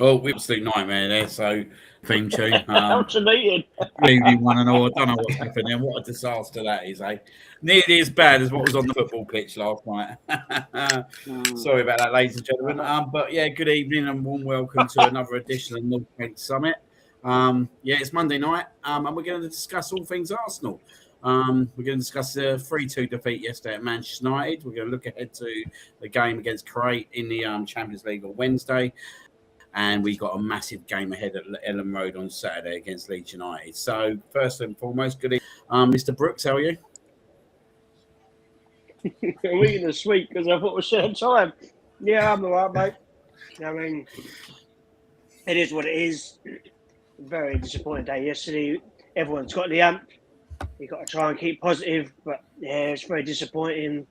Oh, absolute nightmare there. So, theme tune. What's the meeting? Good evening, one and all. I don't know what's happening. What a disaster that is, eh? Nearly as bad as what was on the football pitch last night. Sorry about that, ladies and gentlemen. But yeah, good evening and warm welcome to another edition of North Kent Summit. Yeah, it's Monday night, and we're going to discuss all things Arsenal. We're going to discuss the 3-2 defeat yesterday at Manchester United. We're going to look ahead to the game against Crate in the Champions League on Wednesday. And we got a massive game ahead at Ellen Road on Saturday against Leeds United. So, first and foremost, good evening, Mr. Brooks. How are you? I'm eating a sweet because I thought it was certain time. Yeah, I'm all right, mate. I mean, it is what it is. Very disappointing day yesterday. Everyone's got the amp. You've got to try and keep positive, but yeah, it's very disappointing.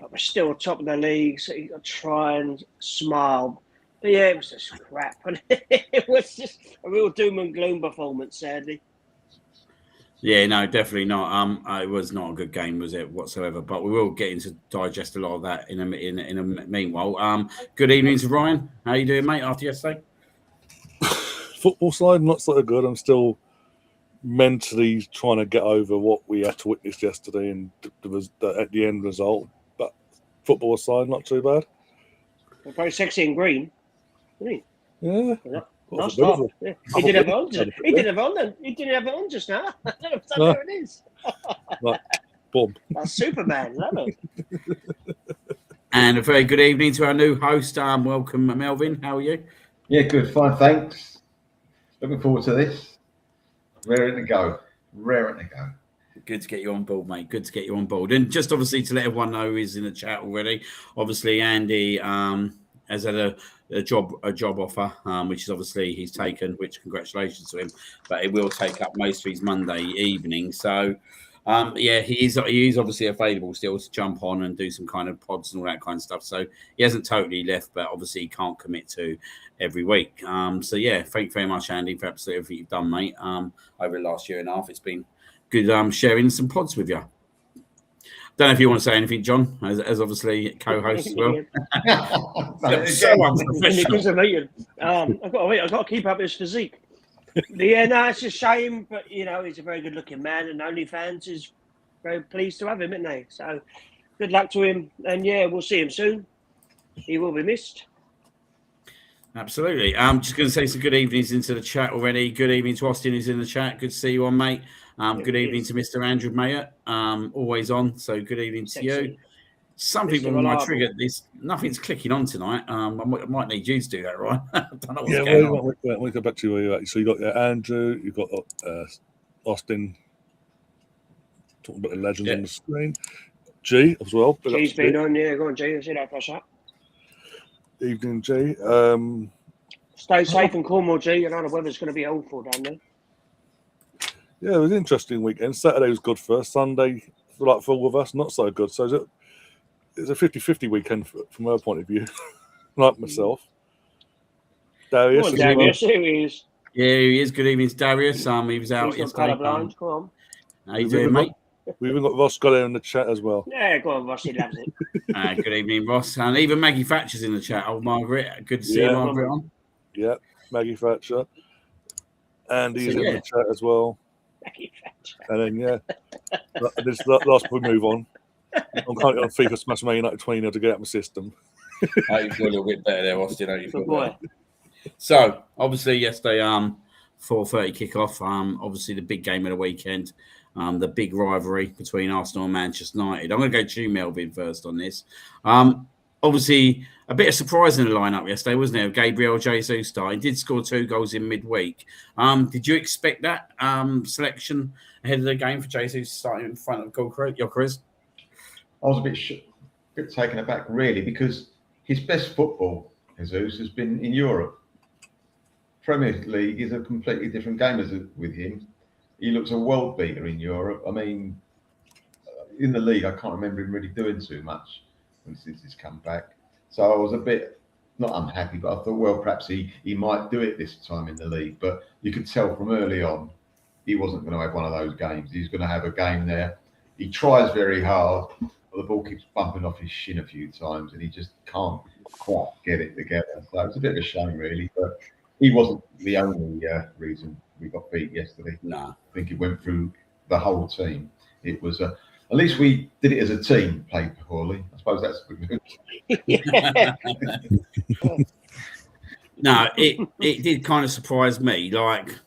But we're still top of the league, so you've got to try and smile. But yeah, it was just crap. It was just a real doom and gloom performance, sadly. Yeah, no, definitely not. It was not a good game, was it, whatsoever? But we will get into digest a lot of that in a meanwhile. Good evening to Ryan. How you doing, mate? After yesterday, football side not so good. I'm still mentally trying to get over what we had to witness yesterday and at the end result. But football side, not too bad. They're very sexy and green. Yeah. Nice start. Yeah. He didn't have it on. He didn't have it on just now. I don't know if there it is. Right. Boom. That's Superman, love it. And a very good evening to our new host. Welcome, Melvin. How are you? Yeah, good. Fine, thanks. Looking forward to this. Raring to go. Good to get you on board, mate. Good to get you on board. And just obviously to let everyone know who's in the chat already. Obviously, Andy has had a job offer, which is obviously he's taken. Which congratulations to him. But it will take up most of his Monday evening. So, yeah, he's obviously available still to jump on and do some kind of pods and all that kind of stuff. So he hasn't totally left, but obviously he can't commit to every week. So yeah, thank you very much, Andy, for absolutely everything you've done, mate. Over the last year and a half, it's been good sharing some pods with you. Don't know if you want to say anything, John, as obviously co-host as well. So unprofessional. I've got to keep up his physique. Yeah, no, it's a shame, but you know he's a very good-looking man, and OnlyFans is very pleased to have him, isn't they? So good luck to him, and yeah, we'll see him soon. He will be missed. Absolutely. I'm just going to say some good evenings into the chat already. Good evening to Austin, who's in the chat. Good to see you on, mate. Good evening to Mr. Andrew Mayer, always on. So good evening to you. Some people might trigger this. Nothing's clicking on tonight. I might need you to do that, right? I don't know what's going on. We'll go back to where you're at. So you got Andrew, you've got Austin talking about the legends on the screen. G as well. G's been on, yeah. Go on, G. I see that flash up. Evening, G. Stay safe in Cornwall, G. You know the weather's going to be awful down there. Yeah, it was an interesting weekend. Saturday was good for us. Sunday, for all of us, not so good. So it's a 50-50 weekend from her point of view, like myself. Darius. Come on, Darius, here he is. Yeah, he is. Good evening, Darius. He was out yesterday. Come on. How you doing, mate? We've even got Ross got there in the chat as well. Yeah, go on, Ross. He loves it. Good evening, Ross. And even Maggie Thatcher's in the chat. Old Margaret. Good to see you, Margaret, on. Yeah, Maggie Thatcher. Andy's in the chat as well. Maggie Thatcher. And then, this last we move on. I'm currently on FIFA Smash Man United 20 to get out my system. You feel a little bit better there, Austin. Good boy. So, obviously, yesterday, 4:30 kickoff. Obviously, the big game of the weekend. The big rivalry between Arsenal and Manchester United. I'm going to go to you, Melvin, first on this. Obviously, a bit of surprise in the lineup yesterday, wasn't there? Gabriel Jesus starting. Did score 2 goals in midweek. Did you expect that selection ahead of the game for Jesus starting in front of Gyökeres? I was a bit taken aback, really, because his best football, Jesus, has been in Europe. Premier League is a completely different game with him. He looks a world beater in Europe. I mean, in the league, I can't remember him really doing too much since he's come back. So I was a bit, not unhappy, but I thought, well, perhaps he might do it this time in the league. But you could tell from early on, he wasn't going to have one of those games. He's going to have a game there. He tries very hard, but the ball keeps bumping off his shin a few times, and he just can't quite get it together. So it's a bit of a shame, really. But he wasn't the only reason we got beat yesterday. No. I think it went through the whole team. It was at least we did it as a team, played poorly. I suppose that's good news. Yeah. No, it did kind of surprise me. Like,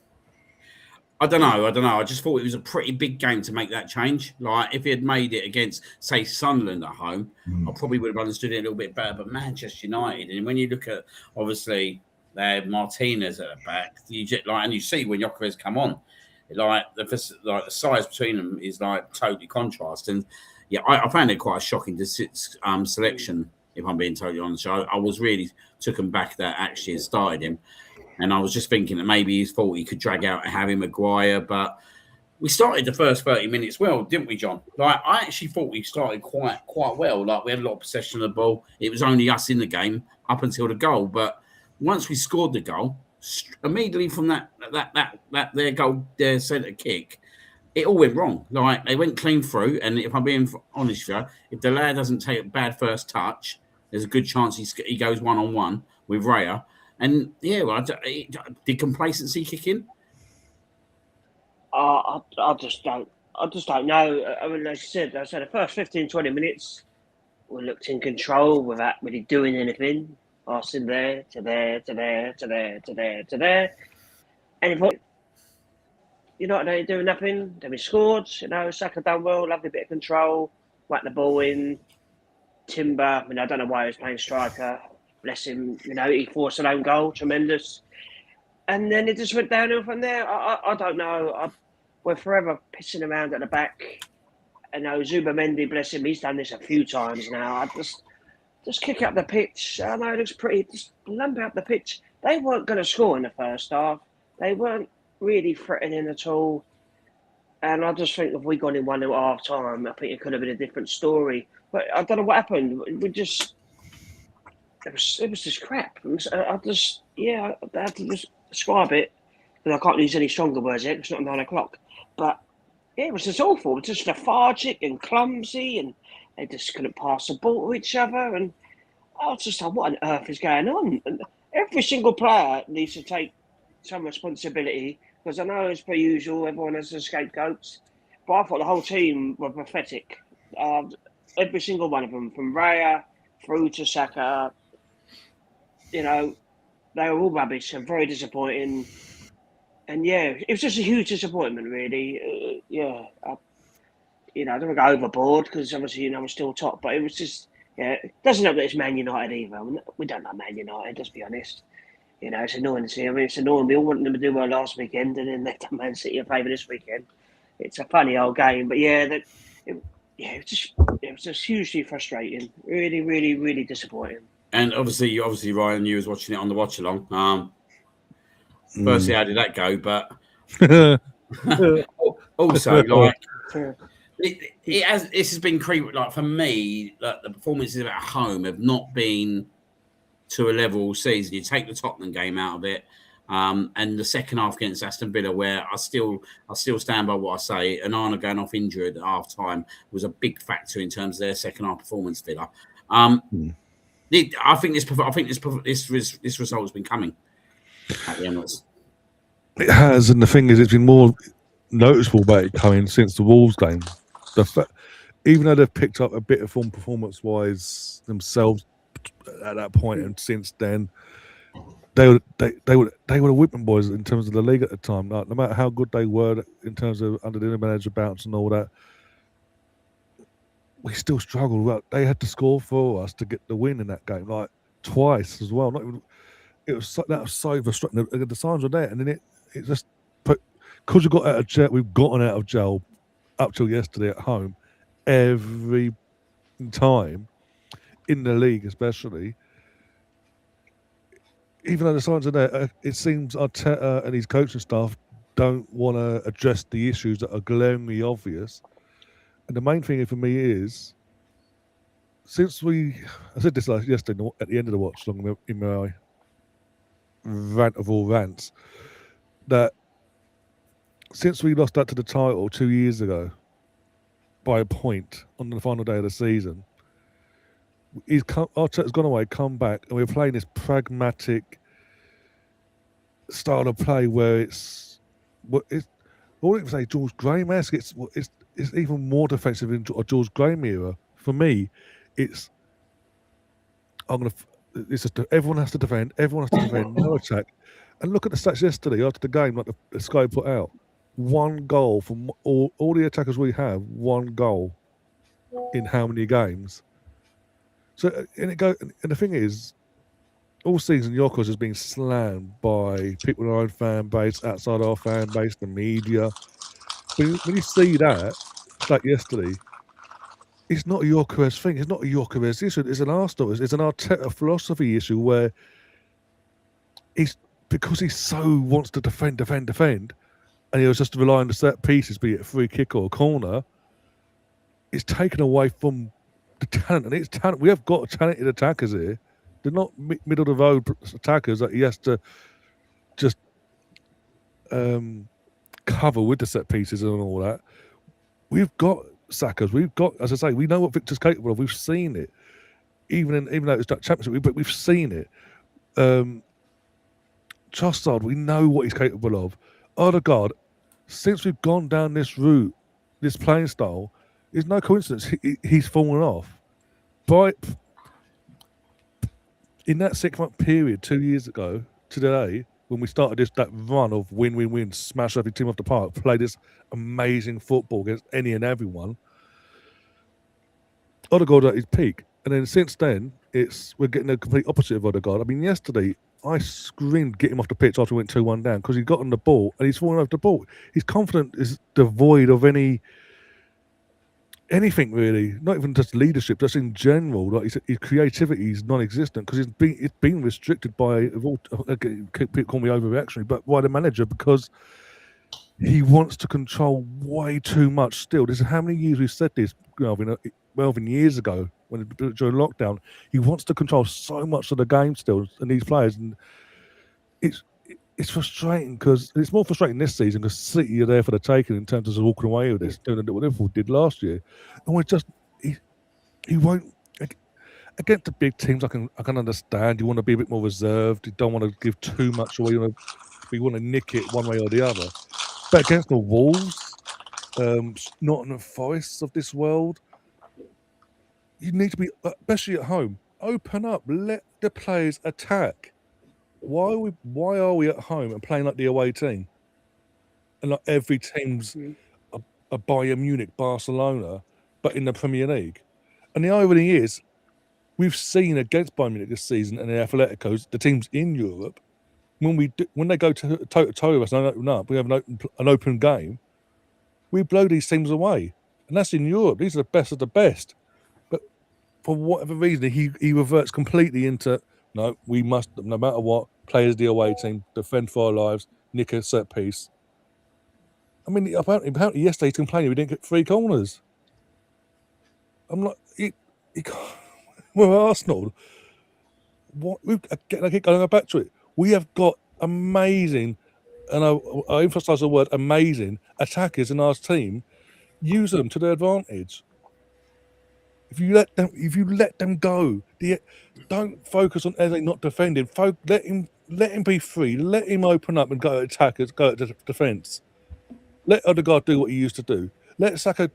I don't know. I just thought it was a pretty big game to make that change. Like, if he had made it against, say, Sunderland at home, I probably would have understood it a little bit better. But Manchester United, and when you look at, obviously, they had Martinez at the back, you just, like, and you see when Gyökeres come on, like the size between them is like totally contrast. And yeah, I found it quite a shocking selection. If I'm being totally honest, I was really taken back that actually had started him. And I was just thinking that maybe he thought he could drag out Harry Maguire, but we started the first 30 minutes well, didn't we, John? Like, I actually thought we started quite well. Like, we had a lot of possession of the ball. It was only us in the game up until the goal. But once we scored the goal, immediately from their goal, their centre kick, it all went wrong. Like, they went clean through. And if I'm being honest with you, if the lad doesn't take a bad first touch, there's a good chance he goes one-on-one with Raya. And yeah, well, did complacency kick in? I just don't know. I mean, like I said, the first 15, 20 minutes, we looked in control without really doing anything. Passing there to there to there to there to there to there, and if United ain't doing nothing, then we scored. Saka done well, lovely bit of control, whacked the ball in. Timber, I mean, I don't know why he was playing striker. Bless him, he forced an own goal, tremendous. And then it just went downhill from there. I don't know. We're forever pissing around at the back. I know Zubamendi, bless him, he's done this a few times now. I just kick up the pitch. I know it looks pretty. Just lump up the pitch. They weren't going to score in the first half. They weren't really threatening at all. And I just think if we got in 1-0 at half time, I think it could have been a different story. But I don't know what happened. It was just crap. I had to just describe it, because I can't use any stronger words yet. It's not 9 o'clock. But yeah, it was just awful. It was just lethargic and clumsy, and they just couldn't pass the ball to each other. And I was just like, what on earth is going on? And every single player needs to take some responsibility, because I know, as per usual, everyone has their scapegoats. But I thought the whole team were pathetic. Every single one of them, from Raya through to Saka, they were all rubbish and very disappointing. And yeah, it was just a huge disappointment, really. I don't want to go overboard, because obviously, we're still top, but it was just, it doesn't help that it's Man United either. We don't like Man United, let's be honest. It's annoying to see. I mean, it's annoying. We all wanted them to do well last weekend, and then they've done Man City a favour this weekend. It's a funny old game, but it was just hugely frustrating. Really, really, really disappointing. And obviously, Ryan, you was watching it on the watch along. Firstly, how did that go? But also, like, this has been creeping. Like, for me, like, the performances at home have not been to a level all season. You take the Tottenham game out of it, and the second half against Aston Villa, where I still stand by what I say. And Arna going off injured at half time was a big factor in terms of their second half performance. Villa. I think this result has been coming at the Emirates. It has, and the thing is, it's been more noticeable about it coming since the Wolves game. Even though they've picked up a bit of form performance-wise themselves at that point, and since then, they were the whipping boys in terms of the league at the time. Like, no matter how good they were in terms of under the manager bounce and all that, we still struggled. Well, they had to score for us to get the win in that game, like twice as well. That was so frustrating. The signs were there, and then it just because we've gotten out of jail up till yesterday at home every time in the league, especially. Even though the signs are there, it seems Arteta and his coaching staff don't want to address the issues that are glaringly obvious. And the main thing for me is, I said this yesterday at the end of the watch along in my rant of all rants, that since we lost that to the title 2 years ago by a point on the final day of the season, Arteta's gone away, come back, and we're playing this pragmatic, style of play where it's all it can say George Graham-esque. It's even more defensive in a George Graham era. For me, it's just everyone has to defend. Everyone has to defend. No attack. And look at the stats yesterday after the game, like the Sky put out. 1 goal from all the attackers we have. 1 goal in how many games? So and the thing is, all season Yorkers has been slammed by people in our own fan base, outside our fan base, the media. When you see that, like yesterday, it's not a Yorkers thing. It's not a Yorkers issue. It's an Arsenal. It's an Arteta philosophy issue where because he so wants to defend, and he was just relying on the set pieces, be it a free kick or a corner. It's taken away from the talent, and it's talent. We have got talented attackers here. They're not middle of the road attackers that he has to just cover with the set pieces and all that. We've got Sackers. We've got, as I say, we know what Victor's capable of. We've seen it, even though it's that championship, but we've seen it. Trossard, we know what he's capable of. Odegaard, since we've gone down this route, this playing style, it's no coincidence he's fallen off. But in that 6-month period, 2 years ago today, when we started that run of win, smash every team off the park, play this amazing football against any and everyone, Odegaard at his peak. And then since then, we're getting the complete opposite of Odegaard. I mean, yesterday, I screamed, get him off the pitch after we went 2-1 down because he got on the ball and he's falling off the ball. His confidence is devoid of anything really, not even just leadership, just in general. Like his creativity is non-existent because it's been restricted by, people call me overreactionary, but by the manager because he wants to control way too much still. This is how many years we've said this, 12 years ago during lockdown. He wants to control so much of the game still and these players, and it's frustrating because it's more frustrating this season because City are there for the taking in terms of walking away with this, doing what Liverpool did last year, and we're just he won't. Against the big teams, I can understand. You want to be a bit more reserved. You don't want to give too much away. You want to nick it one way or the other. But against the Wolves, Nottingham Forests of this world, you need to be, especially at home, open up, let the players attack. Why are we at home and playing like the away team? And like every team's a Bayern Munich, Barcelona, but in the Premier League. And the irony is, we've seen against Bayern Munich this season and the Atleticos, the teams in Europe, when they go to toe with us and open up, we have an open game, we blow these teams away. And that's in Europe. These are the best of the best. But for whatever reason, he reverts completely into, no, we must, no matter what, play as the away team, defend for our lives, nick a set piece. I mean, apparently yesterday he's complaining we didn't get 3 corners. I'm like, we're Arsenal. What? I keep going back to it. We have got amazing, and I emphasise the word amazing, attackers in our team. Use them to their advantage. If you let them go, don't focus on Eze not defending. Let him be free. Let him open up and go at attackers, go at defence. Let Odegaard do what he used to do. Let Saka,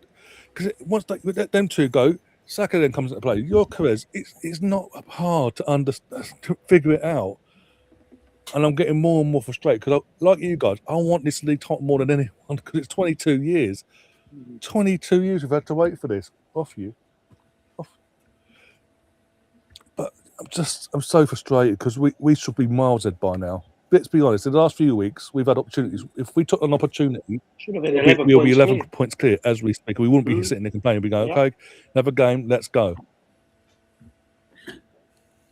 because once they let them two go, Saka then comes into play. Your careers, it's not hard to understand, to figure it out. And I'm getting more and more frustrated because, like you guys, I want this league top more than anyone because it's 22 years. 22 years we've had to wait for this. Off. But I'm so frustrated because we should be miles ahead by now. Let's be honest, in the last few weeks, we've had opportunities. If we took an opportunity, Should have been 11 we'll points be 11 clear. points clear as we speak. We wouldn't be sitting there complaining. We'd be going, okay, another game, let's go.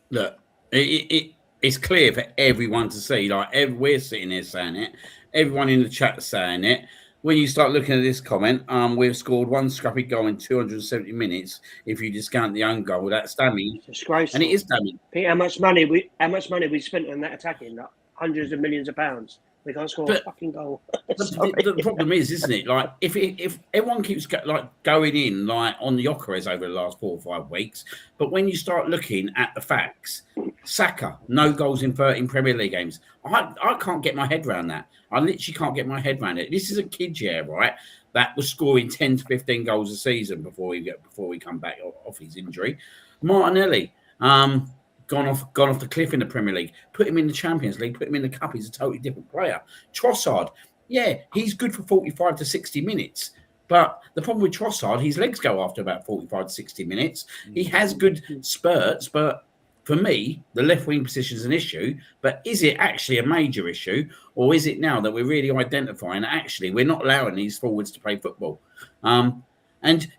Look, it's clear for everyone to see. Like, we're sitting here saying it. Everyone in the chat saying it. When you start looking at this comment, we've scored 1 scrappy goal in 270 minutes. If you discount the own goal, that's damning. Disgraceful. And it is damning. Pete, how much money we spent on that attacking? Like hundreds of millions of pounds. We can't score But a fucking goal. The problem is, isn't it? Like if everyone keeps going in like on the Ocares over the last 4 or 5 weeks, but when you start looking at the facts, Saka no goals in 13 Premier League games. I can't get my head around that. I literally can't get my head around it. This is a kid, yeah, right? That was scoring 10 to 15 goals a season before we come back off his injury. Martinelli, gone off the cliff in the Premier League. Put him in the Champions League. Put him in the Cup. He's a totally different player. Trossard, yeah, he's good for 45 to 60 minutes. But the problem with Trossard, his legs go after about 45 to 60 minutes. He has good spurts, but for me, the left wing position is an issue. But is it actually a major issue? Or is it now that we're really identifying that actually we're not allowing these forwards to play football? And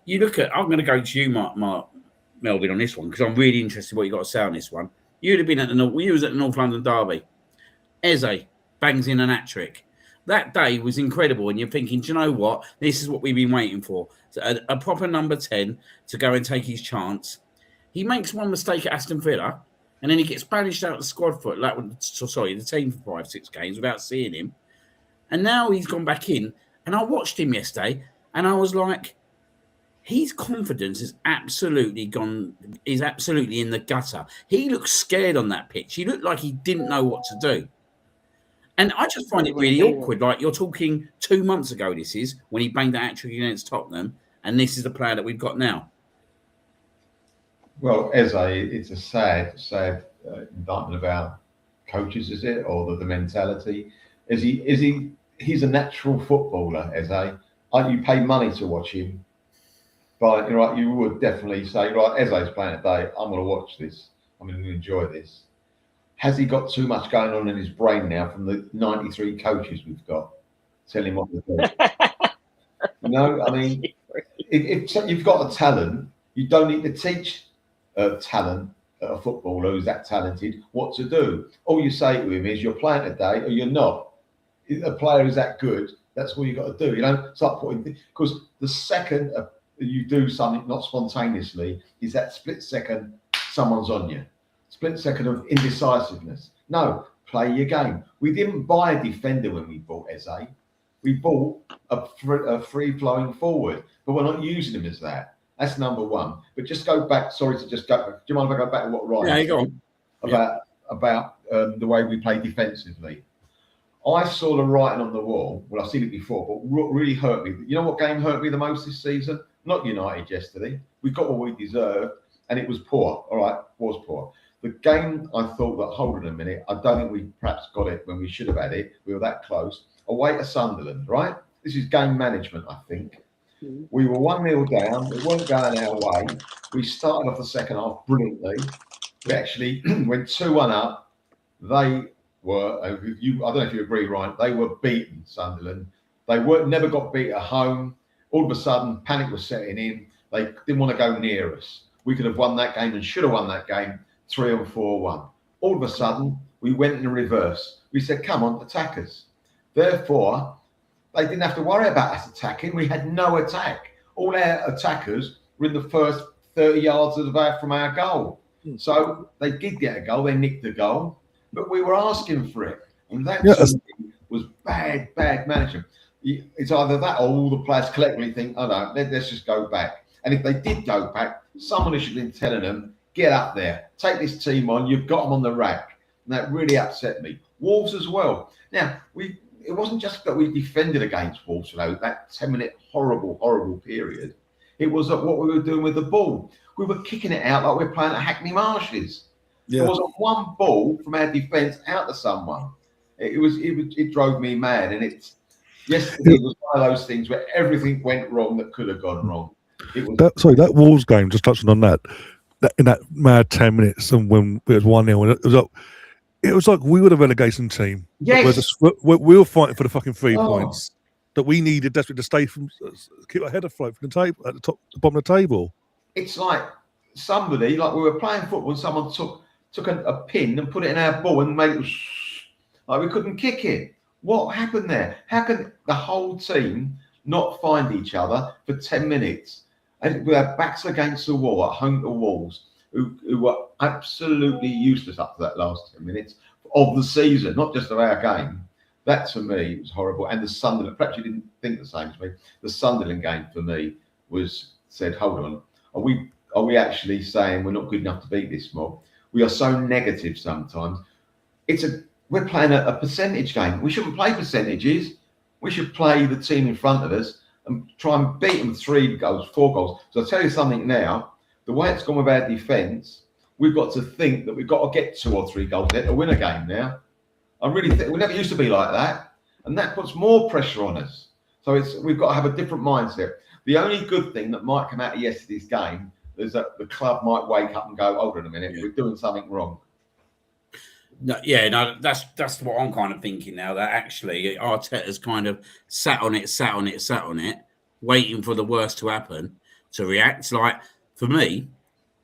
you look at, I'm going to go to you, Mark Melvin, on this one, because I'm really interested in what you got to say on this one. You'd have been at you was at the North London Derby. Eze bangs in an hat-trick. That day was incredible, and you're thinking, do you know what? This is what we've been waiting for. A proper number 10 to go and take his chance. He makes one mistake at Aston Villa, and then he gets banished out of the squad for the team for 5-6 games without seeing him. And now he's gone back in, and I watched him yesterday, and I was like, his confidence is absolutely gone. Is absolutely in the gutter. He looked scared on that pitch. He looked like he didn't know what to do. And I just find it really awkward. Like you're talking 2 months ago, this is when he banged that hat-trick against Tottenham, and this is the player that we've got now. Well, Eze, it's a sad indictment of our coaches, is it, or the mentality? He's a natural footballer, Eze. You pay money to watch him. But you're right, you would definitely say, right, Eze's playing today, I'm going to watch this. I'm going to enjoy this. Has he got too much going on in his brain now from the 93 coaches we've got? Tell him what to do. No, I mean, if you've got a talent, you don't need to teach a footballer who's that talented what to do. All you say to him is, you're playing today or you're not. A player who's that good, that's all you've got to do. You don't start putting, because the second you do something not spontaneously, is that split second someone's on you. Split second of indecisiveness. No, play your game. We didn't buy a defender when we bought Eze. We bought a free-flowing forward, but we're not using him as that. That's number one. But just go back. Sorry to just go. Do you mind if I go back to what Ryan said about the way we play defensively? I saw the writing on the wall. Well, I've seen it before, but what really hurt me. You know what game hurt me the most this season? Not United yesterday. We got what we deserved, and it was poor. All right, was poor. The game, I thought that, hold on a minute, I don't think we perhaps got it when we should have had it. We were that close. Away to Sunderland, right? This is game management, I think. We were 1-0 down. We weren't going our way. We started off the second half brilliantly. We actually went 2-1 up. They were, I don't know if you agree, Ryan, they were beaten, Sunderland. They never got beat at home. All of a sudden, panic was setting in. They didn't want to go near us. We could have won that game and should have won that game 3 or 4-1. All of a sudden, we went in reverse. We said, come on, attack us. Therefore, they didn't have to worry about us attacking. We had no attack. All our attackers were in the first 30 yards from our goal. So they did get a goal. They nicked the goal. But we were asking for it. And that was bad management. It's either that or all the players collectively think, oh no, let's just go back. And if they did go back, someone should have been telling them, get up there, take this team on, you've got them on the rack. And that really upset me. Wolves as well. Now, it wasn't just that we defended against Wolves, that 10-minute horrible period. It was what we were doing with the ball. We were kicking it out like we were playing at Hackney Marshes. Yeah. There wasn't one ball from our defence out to someone. It drove me mad. And yesterday was one of those things where everything went wrong that could have gone wrong. That Wolves game, just touching on that in that mad 10 minutes, and when it was 1-0, it was like we were the relegation team. Yes. We were fighting for the fucking 3 points that we needed desperately to stay keep our head afloat from the table at the bottom of the table. It's like somebody, like we were playing football, and someone took a pin and put it in our ball and made it like we couldn't kick it. What happened there? How can the whole team not find each other for 10 minutes? And with our backs against the wall at home to Wolves, who were absolutely useless up to that last 10 minutes of the season, not just of our game. That to me was horrible. And the Sunderland, perhaps you didn't think the same as me. The Sunderland game for me said, hold on, are we actually saying we're not good enough to beat this mob? We are so negative sometimes. We're playing a percentage game. We shouldn't play percentages. We should play the team in front of us and try and beat them 3 goals, 4 goals. So I'll tell you something now. The way it's gone with our defence, we've got to think that we've got to get 2 or 3 goals there to win a game now. I really think we never used to be like that, and that puts more pressure on us. So we've got to have a different mindset. The only good thing that might come out of yesterday's game is that the club might wake up and go, hold on a minute, we're doing something wrong. No, that's what I'm kind of thinking now, that actually Arteta's kind of sat on it, waiting for the worst to happen to react. Like, for me,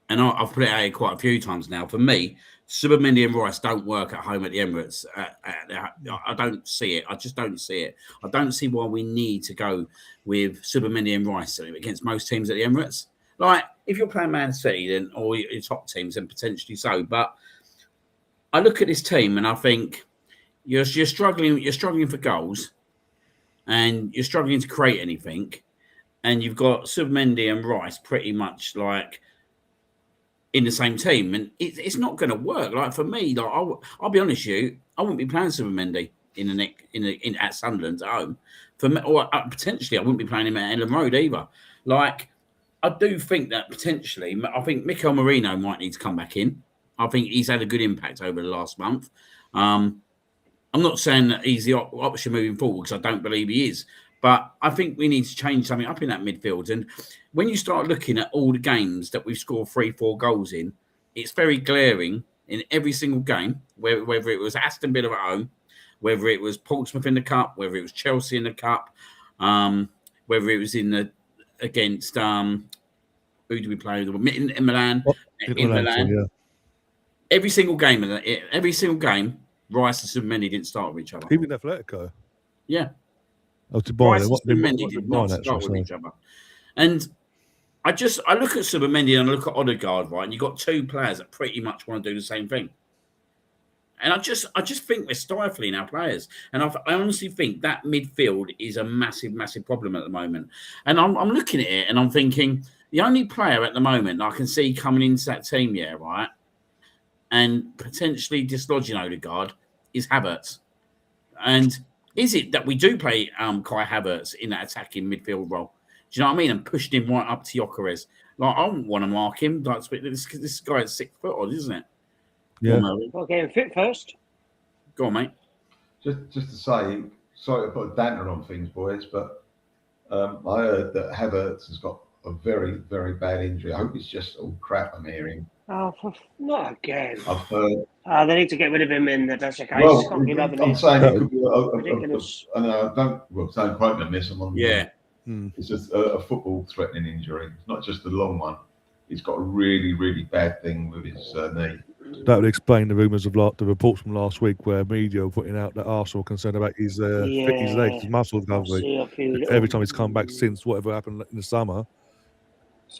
and I've put it out here quite a few times now, for me, Subamendi and Rice don't work at home at the Emirates. I don't see it. I just don't see it. I don't see why we need to go with Subamendi and Rice against most teams at the Emirates. Like, if you're playing Man City, then, or your top teams, then potentially so. But I look at this team and I think you're struggling for goals, and you're struggling to create anything, and you've got Subamendi and Rice pretty much like in the same team, and it's not going to work. Like, for me, like I'll be honest with you, I wouldn't be playing Subamendi at Sunderland at home. For me, or potentially I wouldn't be playing him at Ellen Road either. Like, I do think that potentially, I think Mikel Merino might need to come back in. I think he's had a good impact over the last month. I'm not saying that he's the option moving forward, because I don't believe he is. But I think we need to change something up in that midfield. And when you start looking at all the games that we've scored 3-4 goals in, it's very glaring in every single game, whether it was Aston Villa at home, whether it was Portsmouth in the Cup, whether it was Chelsea in the Cup, whether it was against who do we play? In Milan. In Milan. Yeah. Every single game, Rice and Subamendi didn't start with each other. Even Atletico. Yeah. Oh, to buy Rice and Subamendi did not start with each other. And I look at Subamendi and I look at Odegaard, right? And you've got 2 players that pretty much want to do the same thing. And I just think we're stifling our players. And I honestly think that midfield is a massive, massive problem at the moment. And I'm looking at it and I'm thinking, the only player at the moment I can see coming into that team, right, and potentially dislodging Odegaard is Havertz. And is it that we do play Kai Havertz in that attacking midfield role? Do you know what I mean? And pushing him right up to Gyökeres. Like, I don't want to mark him. Like, this guy is 6 foot odd, isn't it? Yeah. Well, get him fit first. Go on, mate. Just to say, sorry to put a damper on things, boys, but I heard that Havertz has got a very, very bad injury. I hope it's just all crap I'm hearing. Oh, not again. I've heard. They need to get rid of him in the best case. Well, I'm I'm saying it could be ridiculous. don't quote me on this. I'm on. Yeah. It's just a football-threatening injury. It's not just a long one. He's got a really, really bad thing with his knee. That would explain the rumours of the reports from last week, where media were putting out that Arsenal are concerned about his legs, his muscle recovery. Every time he's come back since whatever happened in the summer,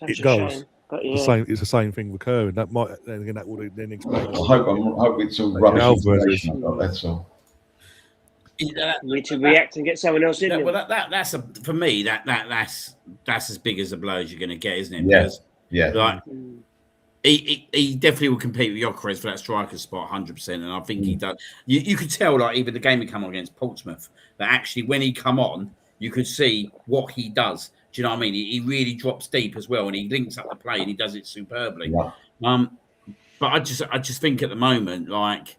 it goes. Shame, but yeah. It's the same thing recurring. That might that would then explain. I hope it's all rubbish information. That's all. We need to react and get someone else in. Well, that's for me. That's as big as a blow as you're going to get, isn't it? Yes. Yeah. Like, he definitely will compete with Gyökeres for that striker spot, 100%. And I think he does. You could tell, like, even the game he come on against Portsmouth, that actually when he come on, you could see what he does. Do you know what I mean? He really drops deep as well, and he links up the play, and he does it superbly. Yeah. But I just think at the moment, like,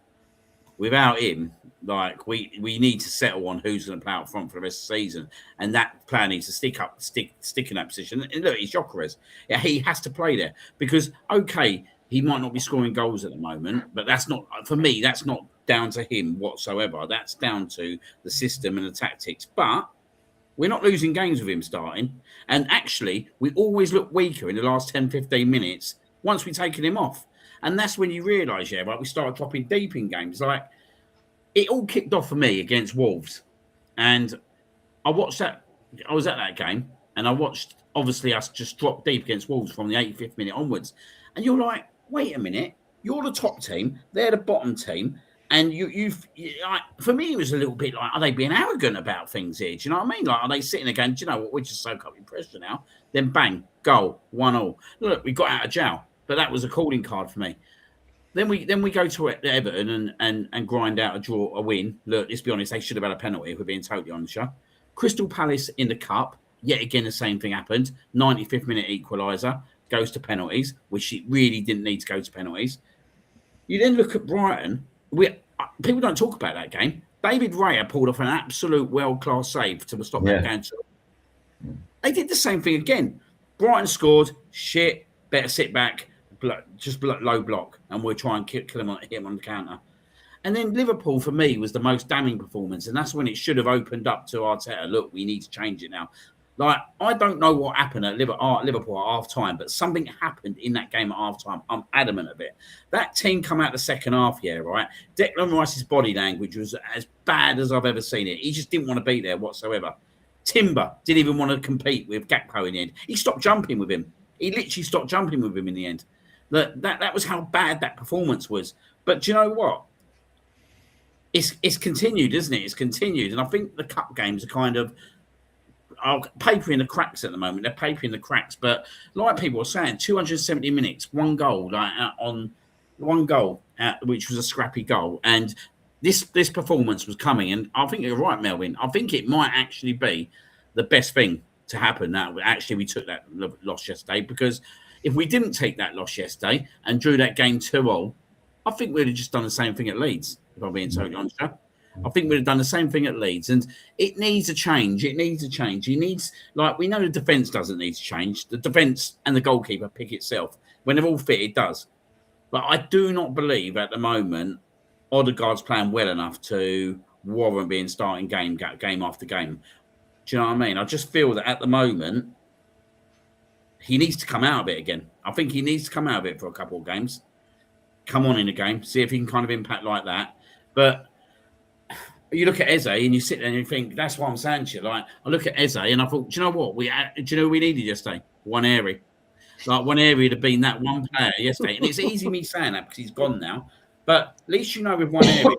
without him, like, we need to settle on who's going to play out front for the rest of the season, and that player needs to stick in that position. And look, it's Gyökeres. Yeah, he has to play there because, okay, he might not be scoring goals at the moment, but that's not, for me, that's not down to him whatsoever. That's down to the system and the tactics. But we're not losing games with him starting, and actually, we always look weaker in the last 10, 15 minutes once we've taken him off. And that's when you realise, we start dropping deep in games. Like, it all kicked off for me against Wolves. And I watched that. I was at that game, and I watched, obviously, us just drop deep against Wolves from the 85th minute onwards. And you're like, wait a minute. You're the top team. They're the bottom team. And for me, it was a little bit like, are they being arrogant about things here? Do you know what I mean? Like, are they sitting there going, do you know what, we're just soak up your pressure now? Then bang, goal, 1-1. Look, we got out of jail, but that was a calling card for me. Then we go to Everton and grind out a win. Look, let's be honest, they should have had a penalty, if we're being totally honest. Crystal Palace in the cup, yet again the same thing happened. 95th minute equaliser, goes to penalties, which it really didn't need to go to penalties. You then look at Brighton. People don't talk about that game. David Raya pulled off an absolute world-class save to stop that game. They did the same thing again. Brighton scored. Shit. Better sit back. Just low block, and we'll try and kill him hit him on the counter. And then Liverpool, for me, was the most damning performance, and that's when it should have opened up to Arteta. Look, we need to change it now. Like, I don't know what happened at Liverpool at half-time, but something happened in that game at half-time. I'm adamant of it. That team come out the second half, right? Declan Rice's body language was as bad as I've ever seen it. He just didn't want to be there whatsoever. Timber didn't even want to compete with Gakpo in the end. He stopped jumping with him. He literally stopped jumping with him in the end. That was how bad that performance was. But do you know what? It's continued, isn't it? It's continued. And I think the cup games are kind of papering the cracks at the moment. They're papering the cracks. But like people were saying, 270 minutes, one goal, which was a scrappy goal. And this performance was coming. And I think you're right, Melvin. I think it might actually be the best thing to happen. That actually we took that loss yesterday, because if we didn't take that loss yesterday and drew that game 2-2, I think we'd have just done the same thing at Leeds, if I'm being totally honest. I think we'd have done the same thing at Leeds. And it needs a change. It needs a change. He needs, like, we know the defence doesn't need to change. The defence and the goalkeeper pick itself. When they're all fit, it does. But I do not believe at the moment Odegaard's playing well enough to warrant being starting game after game. Do you know what I mean? I just feel that at the moment, he needs to come out of it again. I think he needs to come out of it for a couple of games. Come on in a game, see if he can kind of impact like that. But you look at Eze and you sit there and you think, that's what I'm saying to you. Like, I look at Eze and I thought, do you know what? We needed yesterday? One area. Like, one area to have been that one player yesterday. And it's easy me saying that because he's gone now. But at least you know with one area,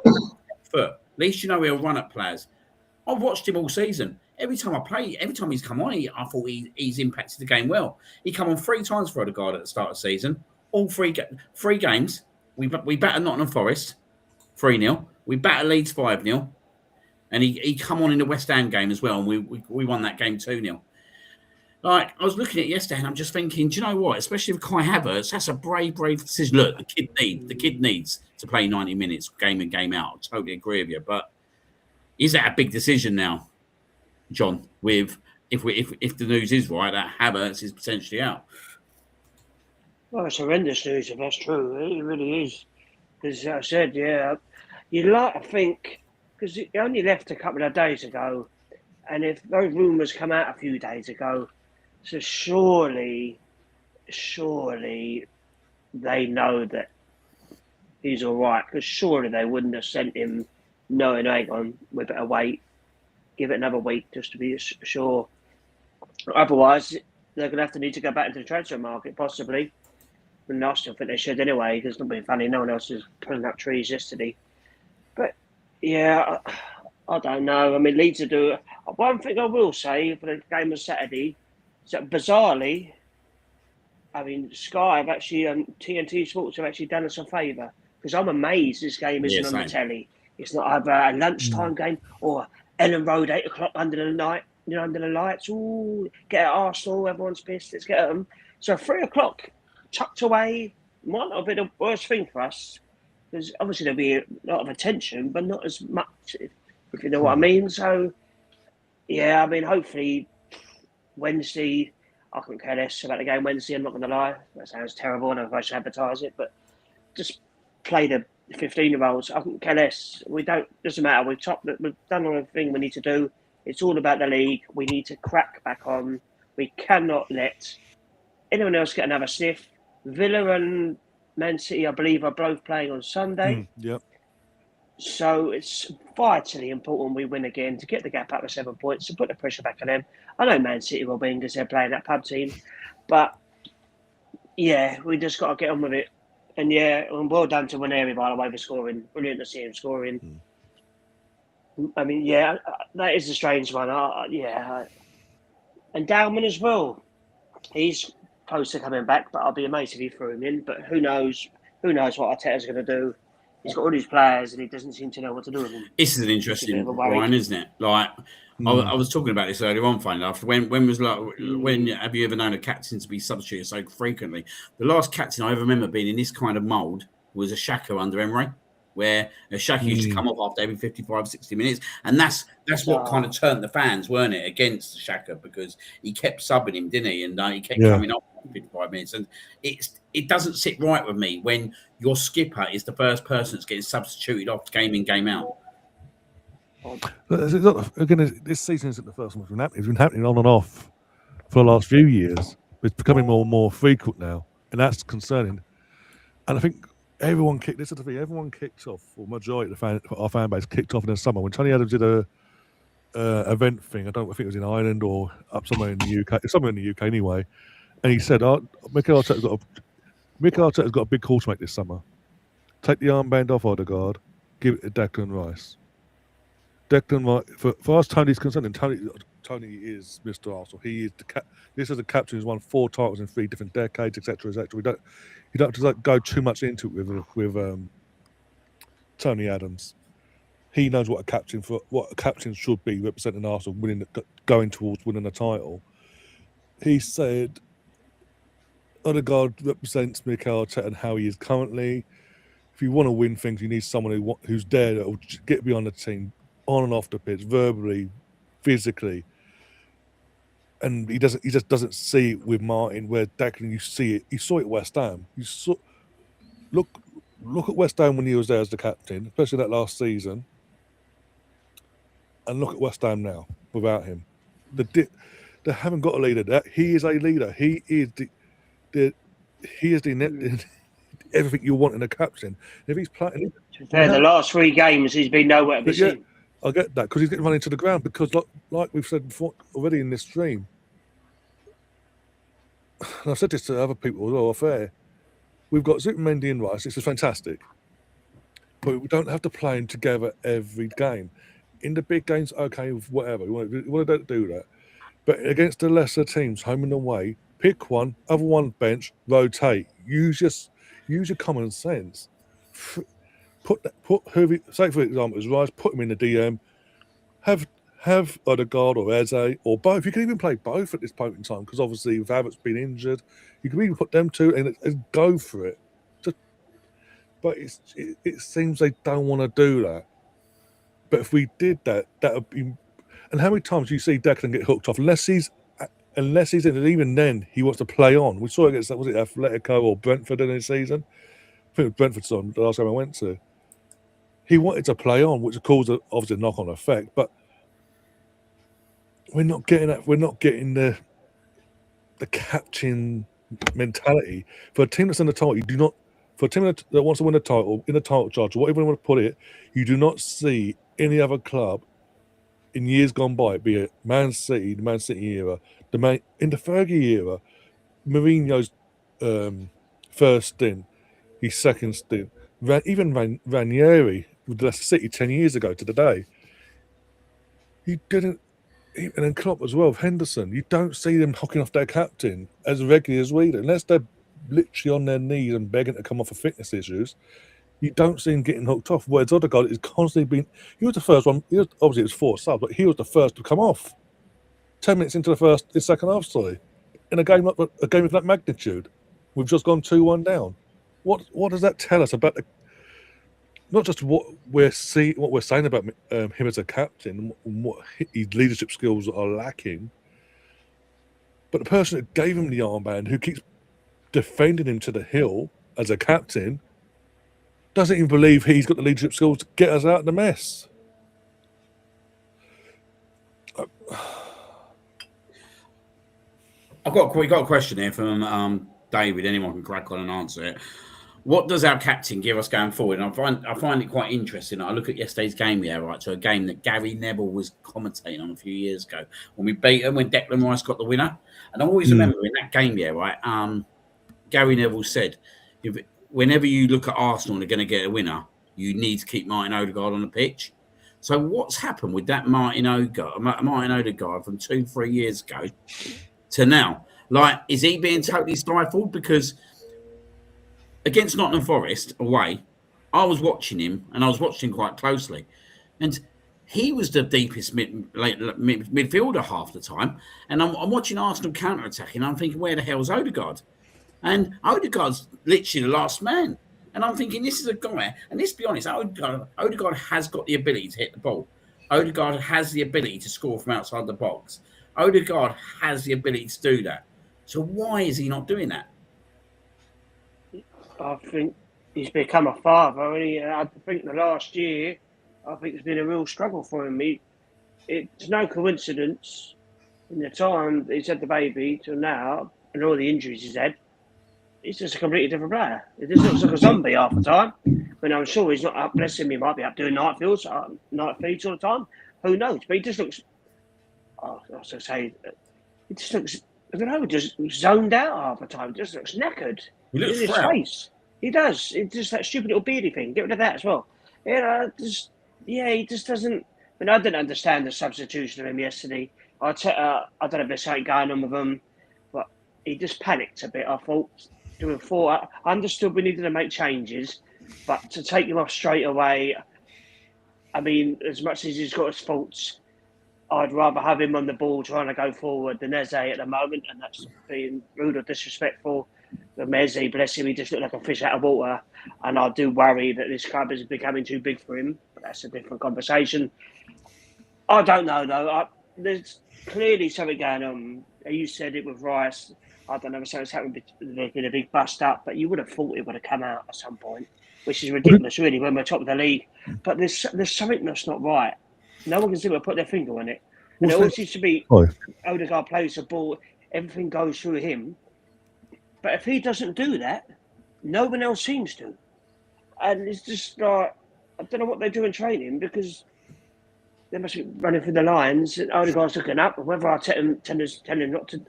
at least you know he'll run at players. I've watched him all season. Every time he's come on, I thought he's impacted the game well. He come on 3 times for Odegaard at the start of the season. All three games. We battered Nottingham Forest 3-0. We battered Leeds 5-0. And he come on in the West Ham game as well, and we won that game 2-0. Like, I was looking at it yesterday, and I'm just thinking, do you know what? Especially with Kai Havertz, that's a brave decision. Look, the kid needs to play 90 minutes, game in, game out. I totally agree with you. But is that a big decision now, John? With if the news is right, that Havertz is potentially out. Well, it's horrendous news if that's true. It really is. Because I said, you'd like to think, because he only left a couple of days ago, and if those rumours come out a few days ago, so surely they know that he's all right, because surely they wouldn't have sent him knowing, hang on, we better wait, give it another week just to be sure. Otherwise, they're going to have to need to go back into the transfer market, possibly. And I still think they should anyway, because it's not been funny. No one else was pulling up trees yesterday. But, yeah, I don't know. I mean, Leeds will do it. One thing I will say for the game of Saturday is that, bizarrely, I mean, Sky have actually, TNT Sports have actually done us a favour, because I'm amazed this game isn't on the telly. It's not either a lunchtime game or Ellen Road, 8 o'clock under the lights. Ooh, get at Arsenal, everyone's pissed, let's get at them. So 3 o'clock, tucked away, might not be the worst thing for us, because obviously there'll be a lot of attention, but not as much, if you know what I mean. So, yeah, I mean, hopefully Wednesday, I couldn't care less about the game Wednesday, I'm not going to lie. That sounds terrible, I don't know if I should advertise it, but just play the 15-year-olds. I couldn't care less. Doesn't matter, we've done everything we need to do. It's all about the league. We need to crack back on. We cannot let anyone else get another sniff. Villa and Man City, I believe, are both playing on Sunday. Yep. So it's vitally important we win again to get the gap up to 7 points, to put the pressure back on them. I know Man City will win because they're playing that pub team. But, yeah, we just got to get on with it. And well done to Waneri, by the way, for scoring. Brilliant to see him scoring. I mean, that is a strange one. And Dowman as well. He's close to coming back, but I'll be amazed if he threw him in. But who knows? Who knows what Arteta's going to do? He's got all these players, and he doesn't seem to know what to do with them. This is an interesting one, isn't it? Like I was talking about this earlier on. Funny enough, when have you ever known a captain to be substituted so frequently? The last captain I ever remember being in this kind of mould was a Xhaka under Emery, where a Xhaka used to come off after every 55, 60 minutes, and that's what kind of turned the fans, weren't it, against Xhaka, because he kept subbing him, didn't he? And he kept coming off 55 minutes, and it doesn't sit right with me when your skipper is the first person that's getting substituted off game in, game out. Again, this season isn't the first one it's been happening. It's been happening on and off for the last few years. It's becoming more and more frequent now, and that's concerning. And I think everyone kicked off, or majority of our fan base kicked off in the summer when Tony Adams did a event thing. I think it was in Ireland or up somewhere in the UK, somewhere in the UK anyway. And he said, Mikel Arteta's got a big call to make this summer. Take the armband off Odegaard, give it to Declan Rice. Declan Rice, for us, Tony's concerned, and Tony is Mr. Arsenal. He is this is a captain who's won 4 titles in 3 different decades, etc., etc. You don't have to go too much into it with Tony Adams. He knows what a captain should be representing Arsenal, going towards winning a title. He said Odegaard represents Mikel Arteta and how he is currently. If you want to win things, you need someone who's there that will get behind the team, on and off the pitch, verbally, physically. And he just doesn't see it with Martin, where Declan, you see it. You saw it at West Ham. Look at West Ham when he was there as the captain, especially that last season. And look at West Ham now without him. They haven't got a leader. He is a leader. He is everything you want in a captain. If he's playing, the last 3 games he's been nowhere to be seen. I get that, because he's getting run into the ground. Because like we've said before already in this stream, and I've said this to other people as well off air, we've got Zubimendi and Rice. This is fantastic, but we don't have to play them together every game. In the big games, okay, whatever, we want to do that. But against the lesser teams, home and away, pick one, other one bench, rotate. Use your common sense. Put whoever, say for example, is Rice, put him in the DM. Have Odegaard or Eze or both. You can even play both at this point in time, because obviously if Havertz's been injured, you can even put them two and go for it. But it seems they don't want to do that. But if we did that, that would be. And how many times do you see Declan get hooked off? Unless he's in, and even then he wants to play on. We saw it against, was it Atletico or Brentford in the season? I think it was Brentford's on the last time I went to. He wanted to play on, which caused obviously a knock-on effect. But we're not getting that. We're not getting the captain mentality for a team that's in the title. You do not. For a team that wants to win a title, in a title charge, or whatever you want to put it, you do not see any other club in years gone by, be it Man City, the Man City era, in the Fergie era, Mourinho's first stint, his second stint, even Ranieri with Leicester City 10 years ago to today, you didn't. And then Klopp as well, Henderson, you don't see them hocking off their captain as regularly as we do, unless they're literally on their knees and begging to come off of fitness issues. You don't see him getting hooked off. Whereas Odegaard is constantly being. He was the first one. Obviously, it was 4 subs, but he was the first to come off. 10 minutes into the second half, in a game of that magnitude, we've just gone 2-1 down. What does that tell us about not just what we're saying about him as a captain and what his leadership skills are lacking, but the person that gave him the armband, who keeps defending him to the hill as a captain, doesn't even believe he's got the leadership skills to get us out of the mess. We got a question here from David. Anyone can crack on and answer it. What does our captain give us going forward? And I find it quite interesting. I look at yesterday's game, so a game that Gary Neville was commentating on a few years ago when we beat him, when Declan Rice got the winner. And I always remember in that game, Gary Neville said, whenever you look at Arsenal and they're going to get a winner, you need to keep Martin Odegaard on the pitch. So what's happened with that Martin Odegaard from 2-3 years ago to now? Like, is he being totally stifled? Because against Nottingham Forest away, I was watching him, and I was watching quite closely, and he was the deepest midfielder half the time. And I'm watching Arsenal counter-attacking, and I'm thinking, where the hell's Odegaard? And Odegaard's literally the last man. And I'm thinking, this is a guy, and let's be honest, Odegaard has got the ability to hit the ball. Odegaard has the ability to score from outside the box. Odegaard has the ability to do that. So why is he not doing that? I think he's become a father. I think the last year, I think it's been a real struggle for him. It's no coincidence in the time he's had the baby till now, and all the injuries he's had. He's just a completely different player. He just looks like a zombie half the time. When I'm sure he's not up, bless him, he might be up doing night feeds all the time. Who knows? But he just looks, I was going to say, he just looks, I don't know, just zoned out half the time. He just looks knackered. He looks in his frail. face. He does. It's just that stupid little beardy thing. Get rid of that as well. He just doesn't. I mean, I didn't understand the substitution of him yesterday. I don't know if there's something going on with him, but he just panicked a bit, I thought. Doing 4, I understood we needed to make changes, but to take him off straight away, I mean, as much as he's got his faults, I'd rather have him on the ball trying to go forward than Eze at the moment, and that's being rude or disrespectful. But Eze, bless him, he just looked like a fish out of water, and I do worry that this club is becoming too big for him, but that's a different conversation. I don't know, though. There's clearly something going on. You said it with Rice. I don't know if something's happened. There's been a big bust up, but you would have thought it would have come out at some point, which is ridiculous, really, when we're top of the league. But there's something that's not right. No one can seem to put their finger on it. And it always seems to be Odegaard plays the ball, everything goes through him. But if he doesn't do that, no one else seems to. And it's just like, I don't know what they do in training, because they must be running through the lines and Odegaard's looking up, and whether I tell him not to,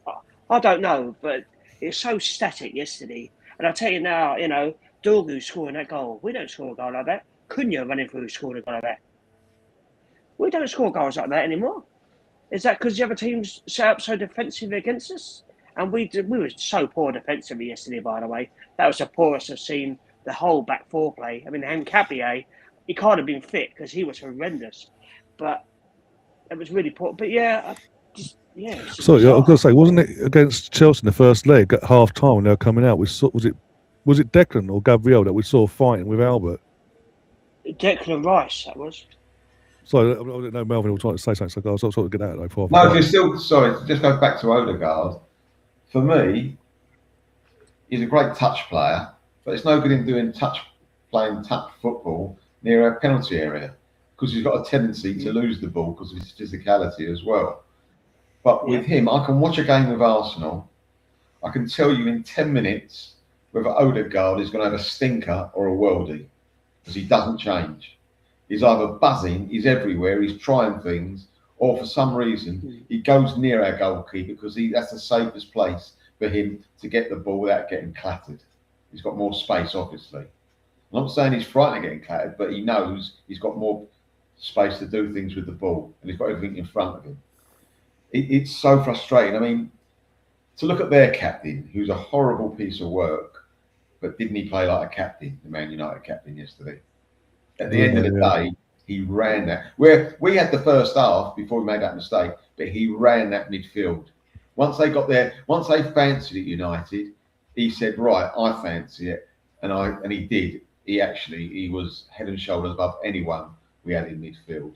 I don't know, but it's so static yesterday. And I tell you now, Dorgu scoring that goal. We don't score a goal like that. Cunha running through scored a goal like that. We don't score goals like that anymore. Is that because the other teams set up so defensively against us? And we were so poor defensively yesterday, by the way. That was the poorest I've seen the whole back four play. I mean, Hancapié, he can't have been fit because he was horrendous. But it was really poor. But Sorry, I was going to say, wasn't it against Chelsea in the first leg at half time when they were coming out? Was it Declan or Gabriel that we saw fighting with Albert? Declan Rice, that was. Sorry, I didn't know Melvin was trying to say something, so I was sort of get out of that. No, if you're still sorry, just go back to Odegaard. For me, he's a great touch player, but it's no good in playing touch football near a penalty area, because he's got a tendency to lose the ball because of his physicality as well. But with him, I can watch a game of Arsenal. I can tell you in 10 minutes whether Odegaard is going to have a stinker or a worldie, because he doesn't change. He's either buzzing, he's everywhere, he's trying things, or for some reason he goes near our goalkeeper because that's the safest place for him to get the ball without getting clattered. He's got more space, obviously. I'm not saying he's frightened of getting clattered, but he knows he's got more space to do things with the ball, and he's got everything in front of him. It's so frustrating. I mean, to look at their captain, who's a horrible piece of work, but didn't he play like a captain, the Man United captain yesterday? At the end of the day, he ran that. Where we had the first half before we made that mistake, but he ran that midfield. Once they got there, once they fancied it, United, he said, "Right, I fancy it," and he did. He was head and shoulders above anyone we had in midfield,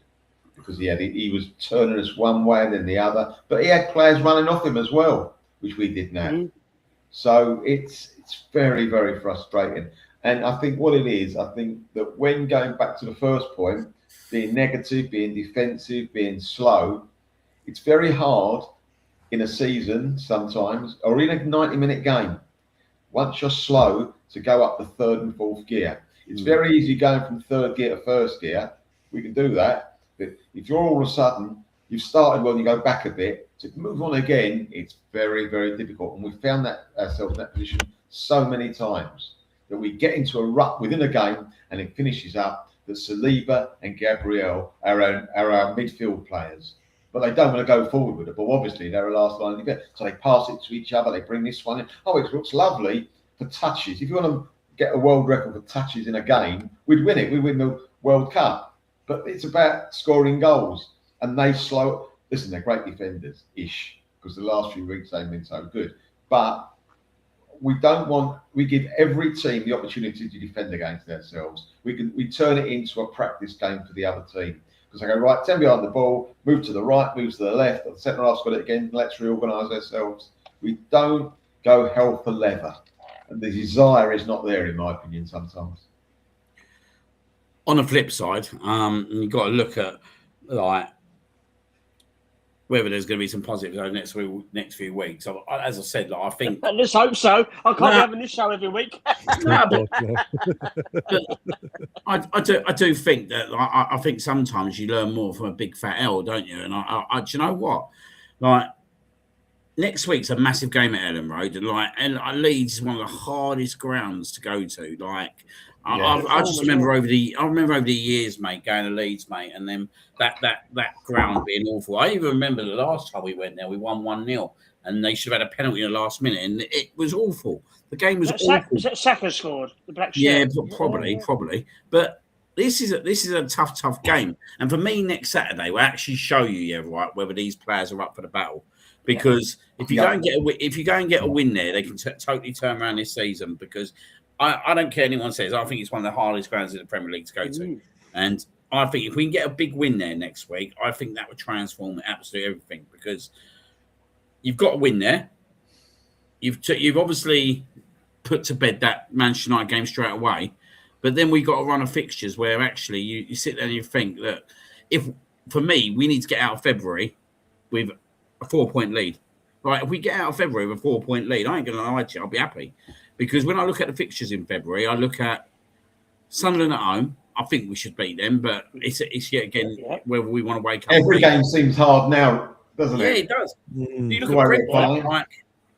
because he was turning us one way and then the other, but he had players running off him as well, which we didn't have. So it's very, very frustrating. And I think what it is, I think that when going back to the first point, being negative, being defensive, being slow, it's very hard in a season sometimes, or in a 90-minute game, once you're slow, to go up the third and fourth gear. It's very easy going from third gear to first gear. We can do that. But if you're all of a sudden, you've started well and you go back a bit, to move on again, it's very, very difficult. And we've found that ourselves in that position so many times. that we get into a rut within a game and it finishes up that Saliba and Gabriel are our midfield players. But they don't want to go forward with the ball. Obviously, they're a last line of defence. So they pass it to each other. They bring this one in. Oh, it looks lovely for touches. If you want to get a world record for touches in a game, we'd win it. We'd win the World Cup. But it's about scoring goals. And they slow. Listen, they're great defenders-ish, because the last few weeks they've been so good. But we give every team the opportunity to defend against themselves. We turn it into a practice game for the other team. Because I go, right, 10 behind the ball, move to the right, move to the left, the centre half's got it again, let's reorganise ourselves. We don't go hell for leather. And the desire is not there, in my opinion, sometimes. On the flip side, you've got to look at, like, whether there's going to be some positives over the next few weeks. As I said, like, I think... Let's hope so. I can't be having this show every week. but I do think that I think sometimes you learn more from a big fat L, don't you? And do you know what? Like, next week's a massive game at Ellen Road, and Leeds is one of the hardest grounds to go to. Like, I just remember over the years, mate, going to Leeds, mate, and then that ground being awful. I even remember the last time we went there, we won 1-0, and they should have had a penalty in the last minute, and it was awful. The game was awful. Was that Saka scored? The black shirt? Yeah, probably. But this is a tough game, and for me, next Saturday we'll actually show you, whether these players are up for the battle. Because if you go and get a win there, they can totally turn around this season. Because I don't care anyone says, I think it's one of the hardest grounds in the Premier League to go to. And I think if we can get a big win there next week, I think that would transform absolutely everything. Because you've got to win there. You've obviously put to bed that Manchester United game straight away. But then we got to run a fixtures where actually you sit there and you think that for me, we need to get out of February with a 4-point lead. Right, if we get out of February with a 4-point lead, I ain't going to lie to you, I'll be happy. Because when I look at the fixtures in February, I look at Sunderland at home. I think we should beat them, but it's yet again whether we want to wake up. Every game seems hard now, doesn't it? Yeah, it does. You look at Brentford,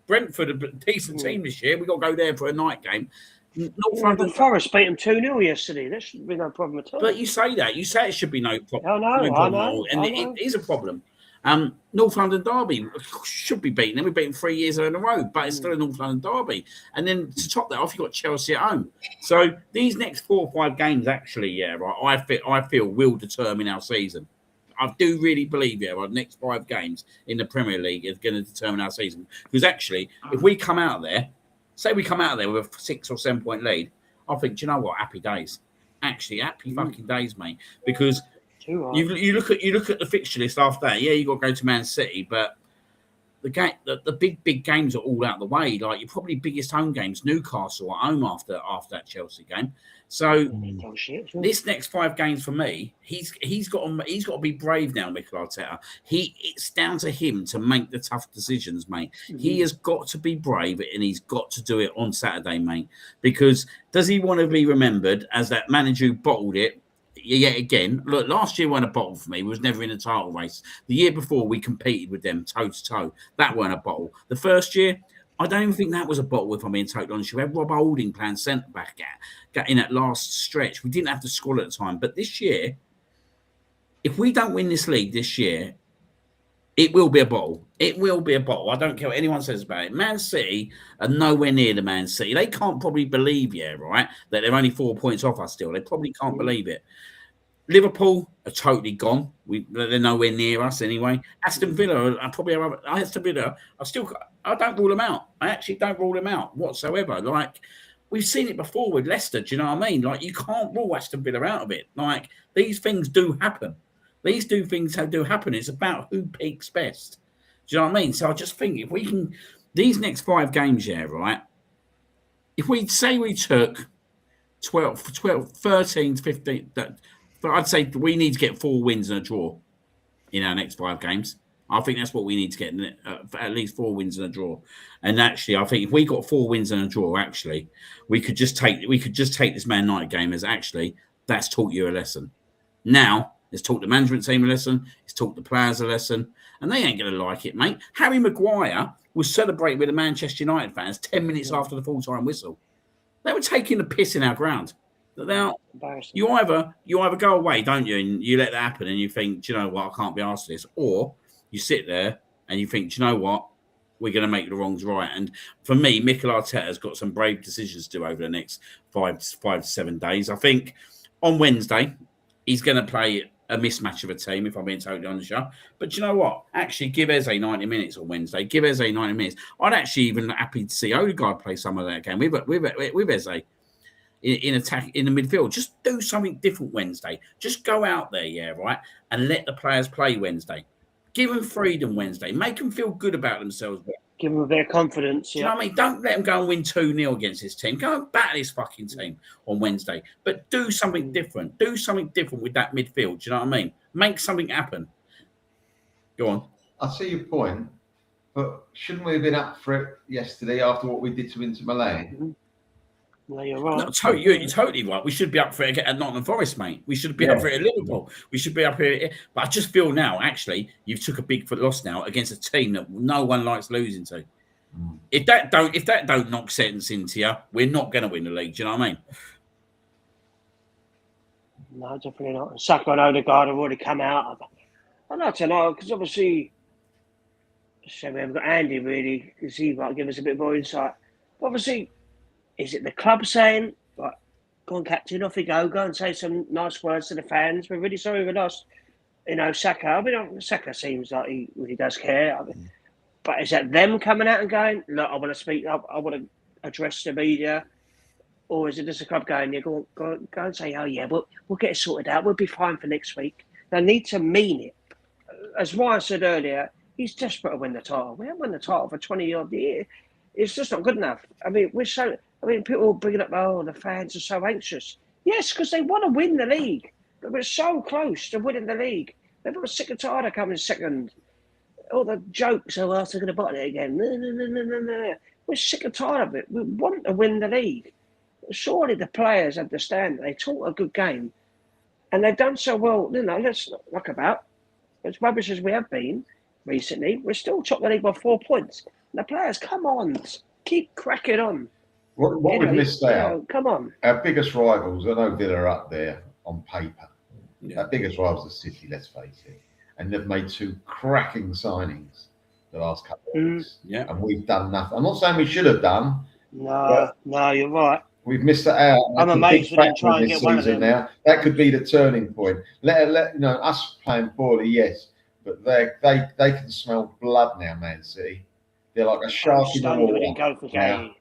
Brentford, a decent team this year. We've got to go there for a night game. Northampton Forest beat them 2-0 yesterday. There should be no problem at all. But you say that. You say it should be no problem. I know. And it is a problem. North London derby should be beaten. We've beaten 3 years in a row, but it's still a North London derby. And then to top that off, you've got Chelsea at home. So these next 4 or 5 games, actually, I feel will determine our season. I do really believe, our next 5 games in the Premier League is going to determine our season. Because actually, if we come out of there, say we come out of there with a 6 or 7 point lead, I think, do you know what? Happy days. Actually, happy fucking days, mate. Because you look at the fixture list after that. Yeah, you got to go to Man City, but the big games are all out of the way. Like your probably biggest home games, Newcastle at home after that Chelsea game. So this next 5 games for me, he's got to be brave now, Mikel Arteta. It's down to him to make the tough decisions, mate. He has got to be brave, and he's got to do it on Saturday, mate. Because does he want to be remembered as that manager who bottled it? Yet again, look, last year wasn't a bottle for me. We was never in a title race. The year before, we competed with them toe to toe. That weren't a bottle. The first year, I don't even think that was a bottle, if I'm being totally honest. We had Rob Holding playing centre back got in that last stretch. We didn't have to score at the time. But this year, if we don't win this league this year, it will be a bottle. It will be a bottle. I don't care what anyone says about it. Man City are nowhere near the Man City. They can't probably believe, that they're only 4 points off us still. They probably can't believe it. Liverpool are totally gone. They're nowhere near us anyway. Aston Villa, I don't rule them out. I actually don't rule them out whatsoever. Like, we've seen it before with Leicester. Do you know what I mean? Like, you can't rule Aston Villa out of it. Like, these things do happen. These things do happen. It's about who peaks best. Do you know what I mean? So I just think if we can, these next 5 games, if we say we took 12, 13, 15, I'd say we need to get 4 wins and a draw in our next 5 games. I think that's what we need to get, at least 4 wins and a draw. And actually, I think if we got 4 wins and a draw, actually, we could just take this Man United game as actually that's taught you a lesson. Now, it's taught the management team a lesson. It's taught the players a lesson. And they ain't going to like it, mate. Harry Maguire was celebrating with the Manchester United fans 10 minutes after the full-time whistle. They were taking the piss in our ground. Now, Embarrassing. you either go away, don't you, and you let that happen, and you think, do you know what, I can't be asked for this, or you sit there and you think, do you know what, we're going to make the wrongs right. And for me, Mikel Arteta has got some brave decisions to do over the next 5 to 7 days. I think on Wednesday he's going to play a mismatch of a team, if I'm being totally honest. But you know what? Actually, give Eze 90 minutes on Wednesday. Give Eze 90 minutes. I'd actually even happy to see Odegaard play some of that game with Eze. In attack in the midfield, just do something different Wednesday. Just go out there, right, and let the players play Wednesday. Give them freedom Wednesday. Make them feel good about themselves. Give them a bit of confidence. Do you know what I mean? Don't let them go and win 2-0 against this team. Go and batter this fucking team on Wednesday. But do something different. Do something different with that midfield. Do you know what I mean? Make something happen. Go on. I see your point, but shouldn't we have been up for it yesterday after what we did to Inter Milan? No, you're right. No, you're totally right. We should be up for it at Nottingham Forest, mate. We should be up for it at Liverpool. We should be up here. But I just feel now, actually, you've took a big loss now against a team that no one likes losing to. If that don't knock sense into you, we're not going to win the league. Do you know what I mean? No, definitely not. Saka and Odegaard have already come out. I don't know, because obviously, so we haven't got Andy really, because he might give us a bit more insight. But obviously, is it the club saying, right, go on, captain, off you go and say some nice words to the fans? We're really sorry we lost. Saka. I mean, Saka seems like he really does care. But is that them coming out and going, look, I want to speak up, I want to address the media? Or is it just the club going, go and say, oh, yeah, we'll get it sorted out. We'll be fine for next week. They need to mean it. As Ryan said earlier, he's desperate to win the title. We haven't won the title for 20-odd years. It's just not good enough. I mean, people bringing up, oh, the fans are so anxious. Yes, because they want to win the league. But we're so close to winning the league. They're sick and tired of coming second. All the jokes, oh, they're going to bottle it again. No. We're sick and tired of it. We want to win the league. Surely the players understand that they taught a good game. And they've done so well. Let's not knock about. As rubbish as we have been recently, we're still top of the league by 4 points. The players, come on, keep cracking on. What we've missed out, come on. Our biggest rivals, I know Villa are up there on paper. Yeah. Our biggest rivals are City, let's face it. And they've made 2 cracking signings the last couple of weeks. Yeah. And we've done nothing. I'm not saying we should have done. No, you're right. We've missed it out. I'm amazed we didn't try and get one of them. Now. That could be the turning point. Let us playing poorly, yes, but they can smell blood now, Man City. They're like a shark in the water. We didn't go for Gay.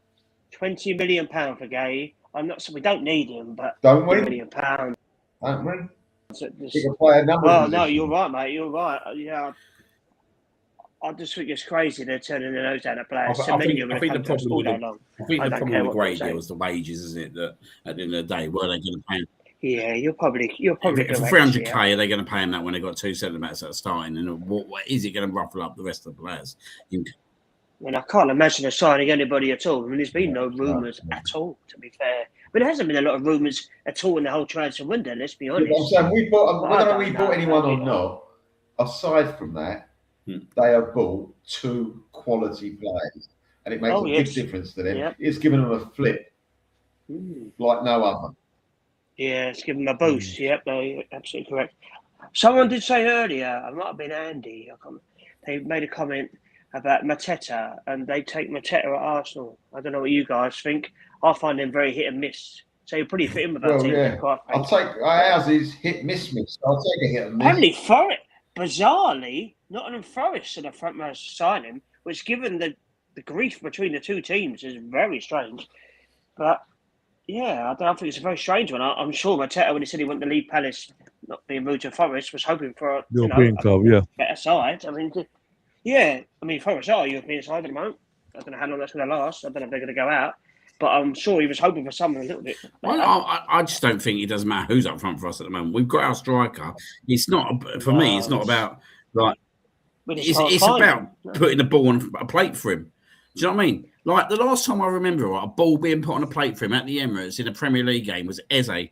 £20 million for Gay. I'm not. So we don't need him, but don't we? £20 million. Don't we? So We can play a number. Well, no, you're right, mate. You're right. Yeah. I just think it's crazy they're turning their nose down at players. I think the problem with Gray deal is the wages, isn't it? That at the end of the day, were they going to pay him? Yeah, you're probably for 300k, are they going to pay him that when they've got 2 centre backs that are starting? And what is it going to ruffle up the rest of the players? I mean, I can't imagine they're signing anybody at all. I mean, there's been no rumours at all, to be fair. But there hasn't been a lot of rumours at all in the whole transfer window, let's be honest. Yeah, I'm saying whether we bought anyone or not, aside from that, they have bought 2 quality players. And it makes a big difference to them. Yep. It's given them a flip like no other. Yeah, it's given them a boost. Yep, no, you're absolutely correct. Someone did say earlier, it might have been Andy, they made a comment about Mateta, and they take Mateta at Arsenal. I don't know what you guys think. I find them very hit and miss. So you're pretty fit in with that team. Yeah. Ours is hit miss. I'll take a hit and miss. Apparently, bizarrely, Nottingham Forest are the front runners to sign him, which, given the grief between the 2 teams, is very strange. But yeah, I think it's a very strange one. I'm sure Mateta, when he said he wanted to leave Palace, not being moved to Forest, was hoping for a better side. I mean, Forest are a European side at the moment. I don't know how long that's going to last. I don't know if they're going to go out. But I'm sure he was hoping for something a little bit. Well, I just don't think it doesn't matter who's up front for us at the moment. We've got our striker. It's not, for me, it's not about, like, it's about putting the ball on a plate for him. Do you know what I mean? Like, the last time I remember a ball being put on a plate for him at the Emirates in a Premier League game was Eze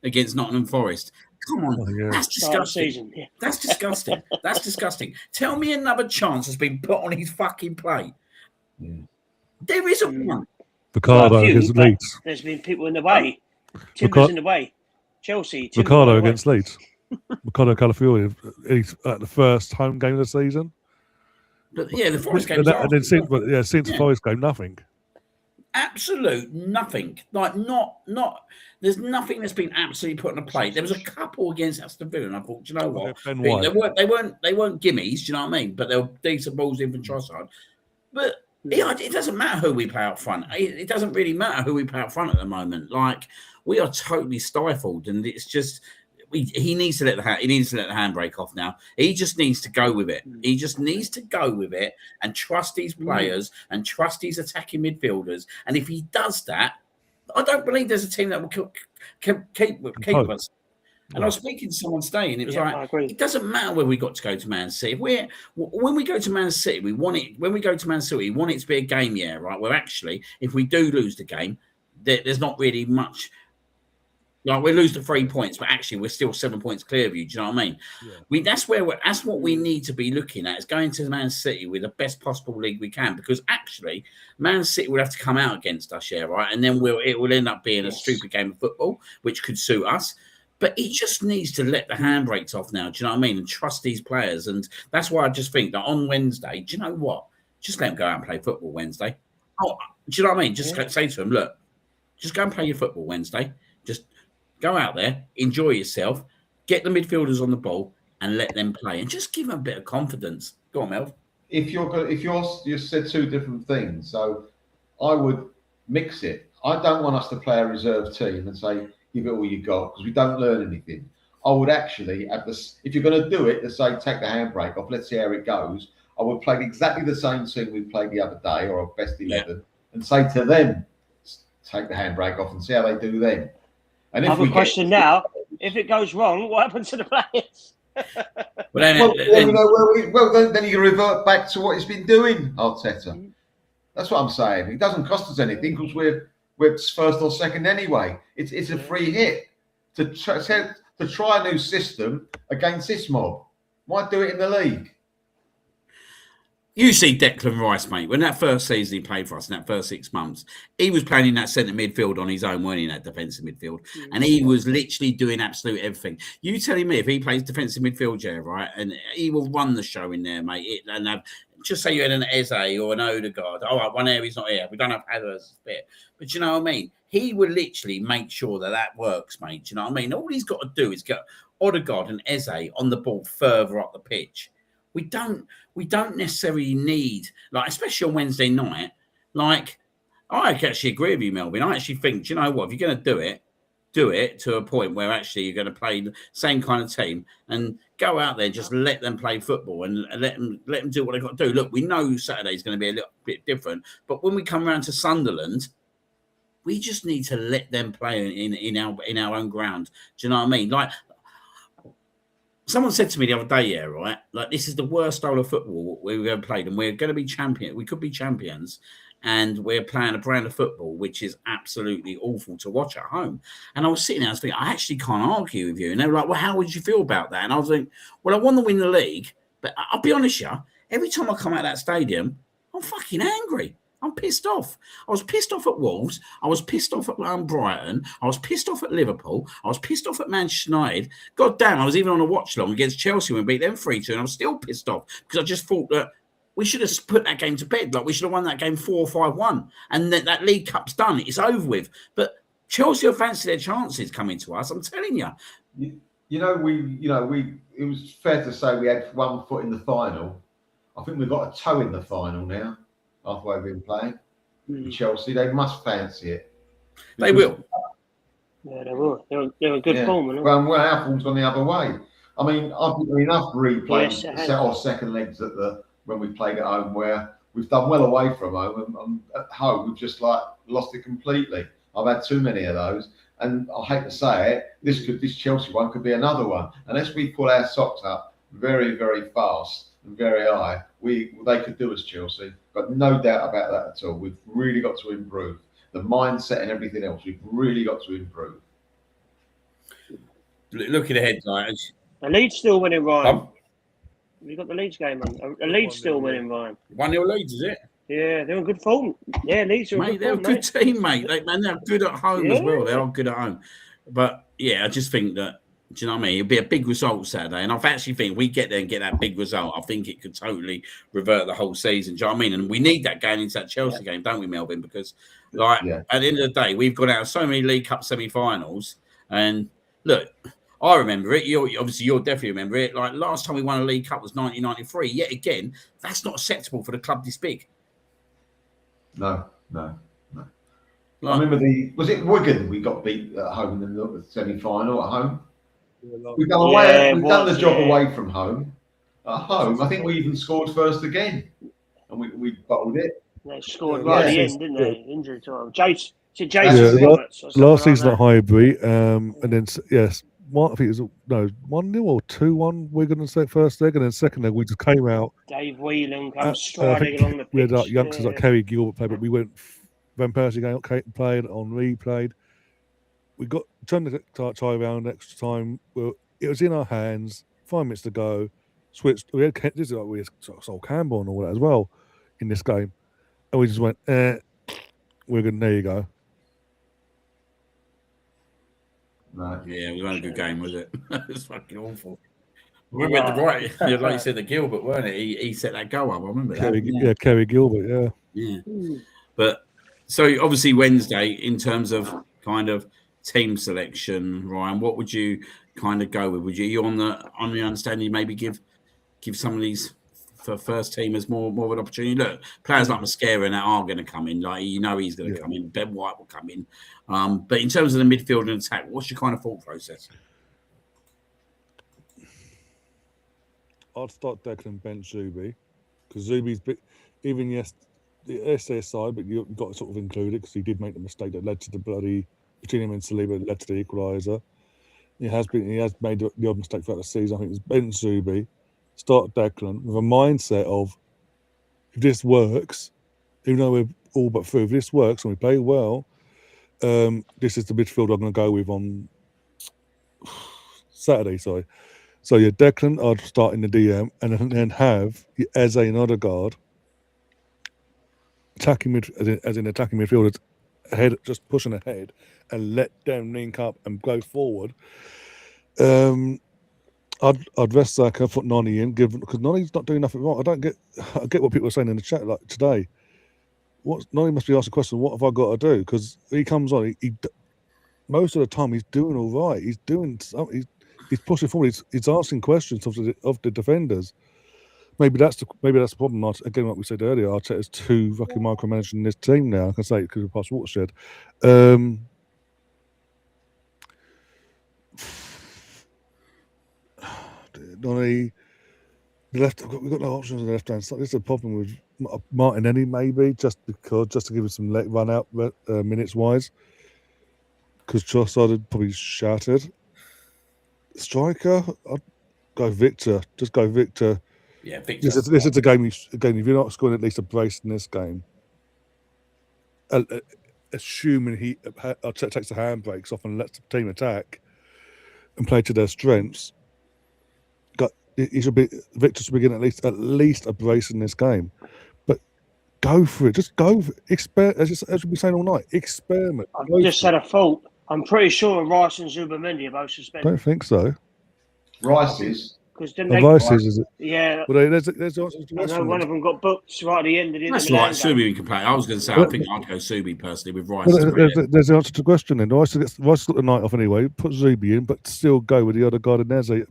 against Nottingham Forest. Come on, that's disgusting. That's disgusting. That's disgusting. Tell me another chance has been put on his fucking plate. There isn't one. Ricardo Well, a few, against but Leeds. there's been people in the way. Timber's in the way. Chelsea. Timber Ricardo by the way. against Leeds. Ricardo Calafiori, he's at the first home game of the season. But yeah, the Forest game And was then since the Yeah. Forest game, nothing. absolute nothing. Like not. There's nothing that's been absolutely put on a plate. There was a couple against Aston Villa, and I thought, do you know what? Ben They White. weren't gimmies. Do you know what I mean? But they were decent balls in from Trossard. But it doesn't matter who we play out front. It doesn't really matter who we play out front at the moment. Like we are totally stifled, and it's just. He needs to let the handbrake off now. He just needs to go with it. He just needs to go with it and trust these players and trust these attacking midfielders. And if he does that, I don't believe there's a team that will keep with us. And I was speaking to someone today, and it was it doesn't matter where we got to go to Man City. When we go to Man City, we want it. When we go to Man City, we want it to be a game, right? Where actually, if we do lose the game, there's not really much. Like we lose the 3 points, but actually we're still 7 points clear of you. Do you know what I mean? Yeah. That's what we need to be looking at, is going to Man City with the best possible league we can, because actually Man City will have to come out against us, right? And then it will end up being a stupid game of football, which could suit us. But he just needs to let the handbrakes off now. Do you know what I mean? And trust these players. And that's why I just think that on Wednesday, do you know what? Just let them go out and play football Wednesday. Oh, do you know what I mean? Just say to them, look, just go and play your football Wednesday. Just go out there, enjoy yourself, get the midfielders on the ball, and let them play, and just give them a bit of confidence. Go on, Mel. You said two different things, so I would mix it. I don't want us to play a reserve team and say give it all you got, because we don't learn anything. I would actually have this. If you're going to do it, to say take the handbrake off, let's see how it goes. I would play exactly the same team we played the other day, or our best 11, and say to them, take the handbrake off and see how they do then. And if I have a question now. If it goes wrong, what happens to the players? Then you revert back to what he's been doing, Arteta. That's what I'm saying. It doesn't cost us anything because we're first or second anyway. It's a free hit to try a new system against this mob. Why do it in the league? You see Declan Rice, mate, when that first season he played for us, in that first 6 months, he was playing in that centre midfield on his own, weren't he, in that defensive midfield? And he was literally doing absolute everything. You telling me if he plays defensive midfield, right, and he will run the show in there, mate, just say you had an Eze or an Odegaard. All right, one area's not here. We don't have others bit. But you know what I mean? He will literally make sure that works, mate. Do you know what I mean? All he's got to do is get Odegaard and Eze on the ball further up the pitch. We don't necessarily need, like, especially on Wednesday night, like, I actually agree with you, Melvin. I actually think, do you know what, if you're going to do it to a point where actually you're going to play the same kind of team and go out there, just let them play football and let them do what they've got to do. Look, we know Saturday's going to be a little bit different, but when we come around to Sunderland, we just need to let them play in our own ground. Do you know what I mean? Like, someone said to me the other day, right? Like, this is the worst style of football we've ever played, and we're going to be champions. We could be champions, and we're playing a brand of football which is absolutely awful to watch at home. And I was sitting there, I was thinking, I actually can't argue with you. And they were like, well, how would you feel about that? And I was like, well, I want to win the league, but I'll be honest, every time I come out of that stadium, I'm fucking angry. I'm pissed off. I was pissed off at Wolves. I was pissed off at Brighton. I was pissed off at Liverpool. I was pissed off at Manchester United. God damn, I was even on a watch long against Chelsea when we beat them 3-2, and I'm still pissed off because I just thought that we should have put that game to bed. Like, we should have won that game 4-5-1, and that League Cup's done. It's over with. But Chelsea have fancied their chances coming to us. I'm telling you. It was fair to say we had 1 foot in the final. I think we've got a toe in the final now. After we've been playing with Chelsea, they must fancy it. They will. Yeah, they will. They're a good form. Well, our form's gone the other way. I mean, I've been enough replays or second legs when we played at home where we've done well away from home, and at home we've just lost it completely. I've had too many of those, and I hate to say it, this Chelsea one could be another one. Unless we pull our socks up very, very fast and very high, they could do us, Chelsea. Got no doubt about that at all. We've really got to improve the mindset and everything else. We've really got to improve. Looking ahead, guys. The Leeds still winning, Ryan. You got the Leeds game on. The Leeds still winning, Ryan. 1-0 Leeds, is it? Yeah, they're in good form. Yeah, Leeds are Mate, in they're a good form, good team, mate. They're good at home as well. They are good at home. But yeah, I just think that, do you know what I mean? It'll be a big result Saturday. And I actually think we get there and get that big result. I think it could totally revert the whole season. Do you know what I mean? And we need that going into that Chelsea game, don't we, Melvin? Because, like, at the end of the day, we've got out of so many League Cup semi-finals. And look, I remember it. You definitely remember it. Like, last time we won a League Cup was 1993. Yet again, that's not acceptable for the club this big. No. Like, I remember was it Wigan we got beat at home in the semi-final at home? We've done away. We've done the job away from home. At home, I think we even scored first again, and we bottled it. They scored right at the end, didn't they? Injury time. Jason Roberts. Or last season like at Highbury, and then yes, I think it was 1-0 or 2-1. Wigan in the first leg, and then second leg we just came out. Dave Whelan comes striding along the pitch. We had like youngsters like Kerry Gilbert play, but we went. Van Persie going played, Henri played. We turned the tie around extra time. Well, it was in our hands. 5 minutes to go. Switched. We had Sol Campbell and all that as well in this game, and we just went. We're good. There you go. Right. Yeah, it wasn't a good game, was it? It was fucking awful. We went like you said, the Gilbert, weren't it? He set that goal up. I remember that. Kerry Gilbert. Yeah. But so obviously Wednesday, in terms of kind of team selection, Ryan, what would you kind of go with? Would you on the understanding maybe give some of these for first teamers more of an opportunity? Look, players like Mascara and that are going to come in. Like he's going to come in. Ben White will come in. But in terms of the midfield and attack, what's your kind of thought process? I'd start Declan, bench Zubi, because Zubi's even the SAS side, but you've got to sort of include it because he did make the mistake that led to the bloody between him and Saliba led to the equaliser. He has made the odd mistake throughout the season. I think it's bench Zubi, start Declan with a mindset of if this works, even though we're all but through, if this works and we play well, this is the midfield I'm going to go with on Saturday. Sorry. So Declan, I'd start in the DM and then have Eze and Odegaard attacking attacking midfielders ahead, just pushing ahead, and let them link up and go forward. I'd rest Saka, put Noni in, because Noni's not doing nothing wrong. I get what people are saying in the chat like today. Noni must be asked the question, what have I got to do? Because he comes on, he most of the time he's doing all right. He's doing something. He's pushing forward. He's asking questions of the defenders. Maybe that's the problem. Again, like we said earlier, Arteta's too fucking micromanaging this team now. I can say it because of past watershed. Noni, we've got no options on the left hand side. This is a problem with Martinelli, maybe just to give him some run out minutes wise. Because Trossard had probably shattered. Striker, I'd go Victor. Just go Victor. Yeah, Victor. This is a game. Again, if you're not scoring at least a brace in this game, assuming he takes the handbrakes off and lets the team attack and play to their strengths, Victor should be getting at least a brace in this game. But go for it. Just go for it. As we've been saying all night, experiment. I've just had a thought. I'm pretty sure Rice and Zubamendi are both suspended. Don't think so. Rice is. Because then Rice is it? Yeah. Well, there's I know one of them got booked right at the end of the. That's like Subi we can play. I was going to say I think I'd go Subi personally with Rice. There's the answer to the question then. Rice got the night off anyway. Put Zubi in, but still go with the other guy in Eze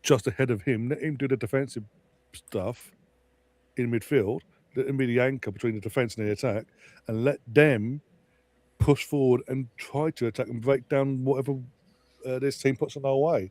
just ahead of him. Let him do the defensive stuff in midfield. Let him be the anchor between the defence and the attack, and let them push forward and try to attack and break down whatever this team puts on our way.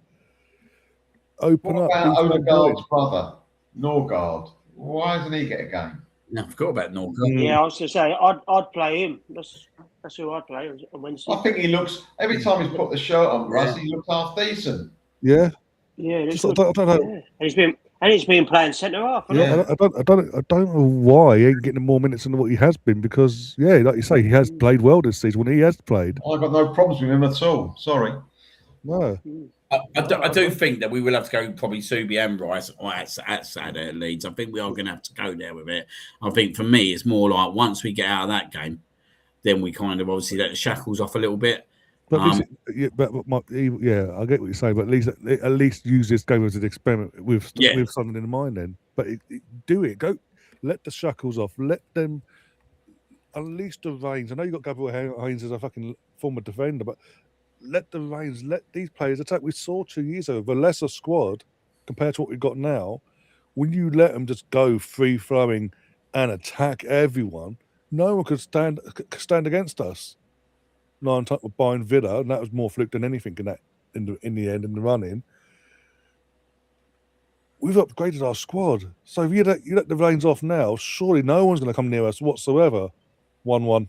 Open what up. What about Odegaard's brother, Norgard? Why doesn't he get a game? No, I forgot about Norgard. Yeah, I was going to say I'd play him. That's who I'd play on Wednesday. I think he looks every time he's put the shirt on, Russ. He looks half decent. Yeah. Yeah, I don't know. Yeah. And he's been playing centre half. Yeah, I don't know why he ain't getting more minutes than what he has been, because like you say, he has played well this season when he has played. I've got no problems with him at all. Sorry. No. I do think that we will have to go probably Subi and Rice at Saturday at Leeds. I think we are going to have to go there with it. I think for me, it's more like once we get out of that game, then we kind of obviously let the shackles off a little bit. But at least, I get what you're saying. But at least use this game as an experiment with something in mind. Then, but do it. Go, let the shackles off. Let them unleash the reins. I know you got Gabriel Haynes as a fucking former defender, but let the reins. Let these players attack. We saw 2 years ago the lesser squad compared to what we've got now. When you let them just go free flowing and attack everyone, no one could stand against us. 9 times with buying Villa, and that was more fluke than anything in the end in the running. We've upgraded our squad, so if you let the reins off now, surely no one's going to come near us whatsoever. 1-1.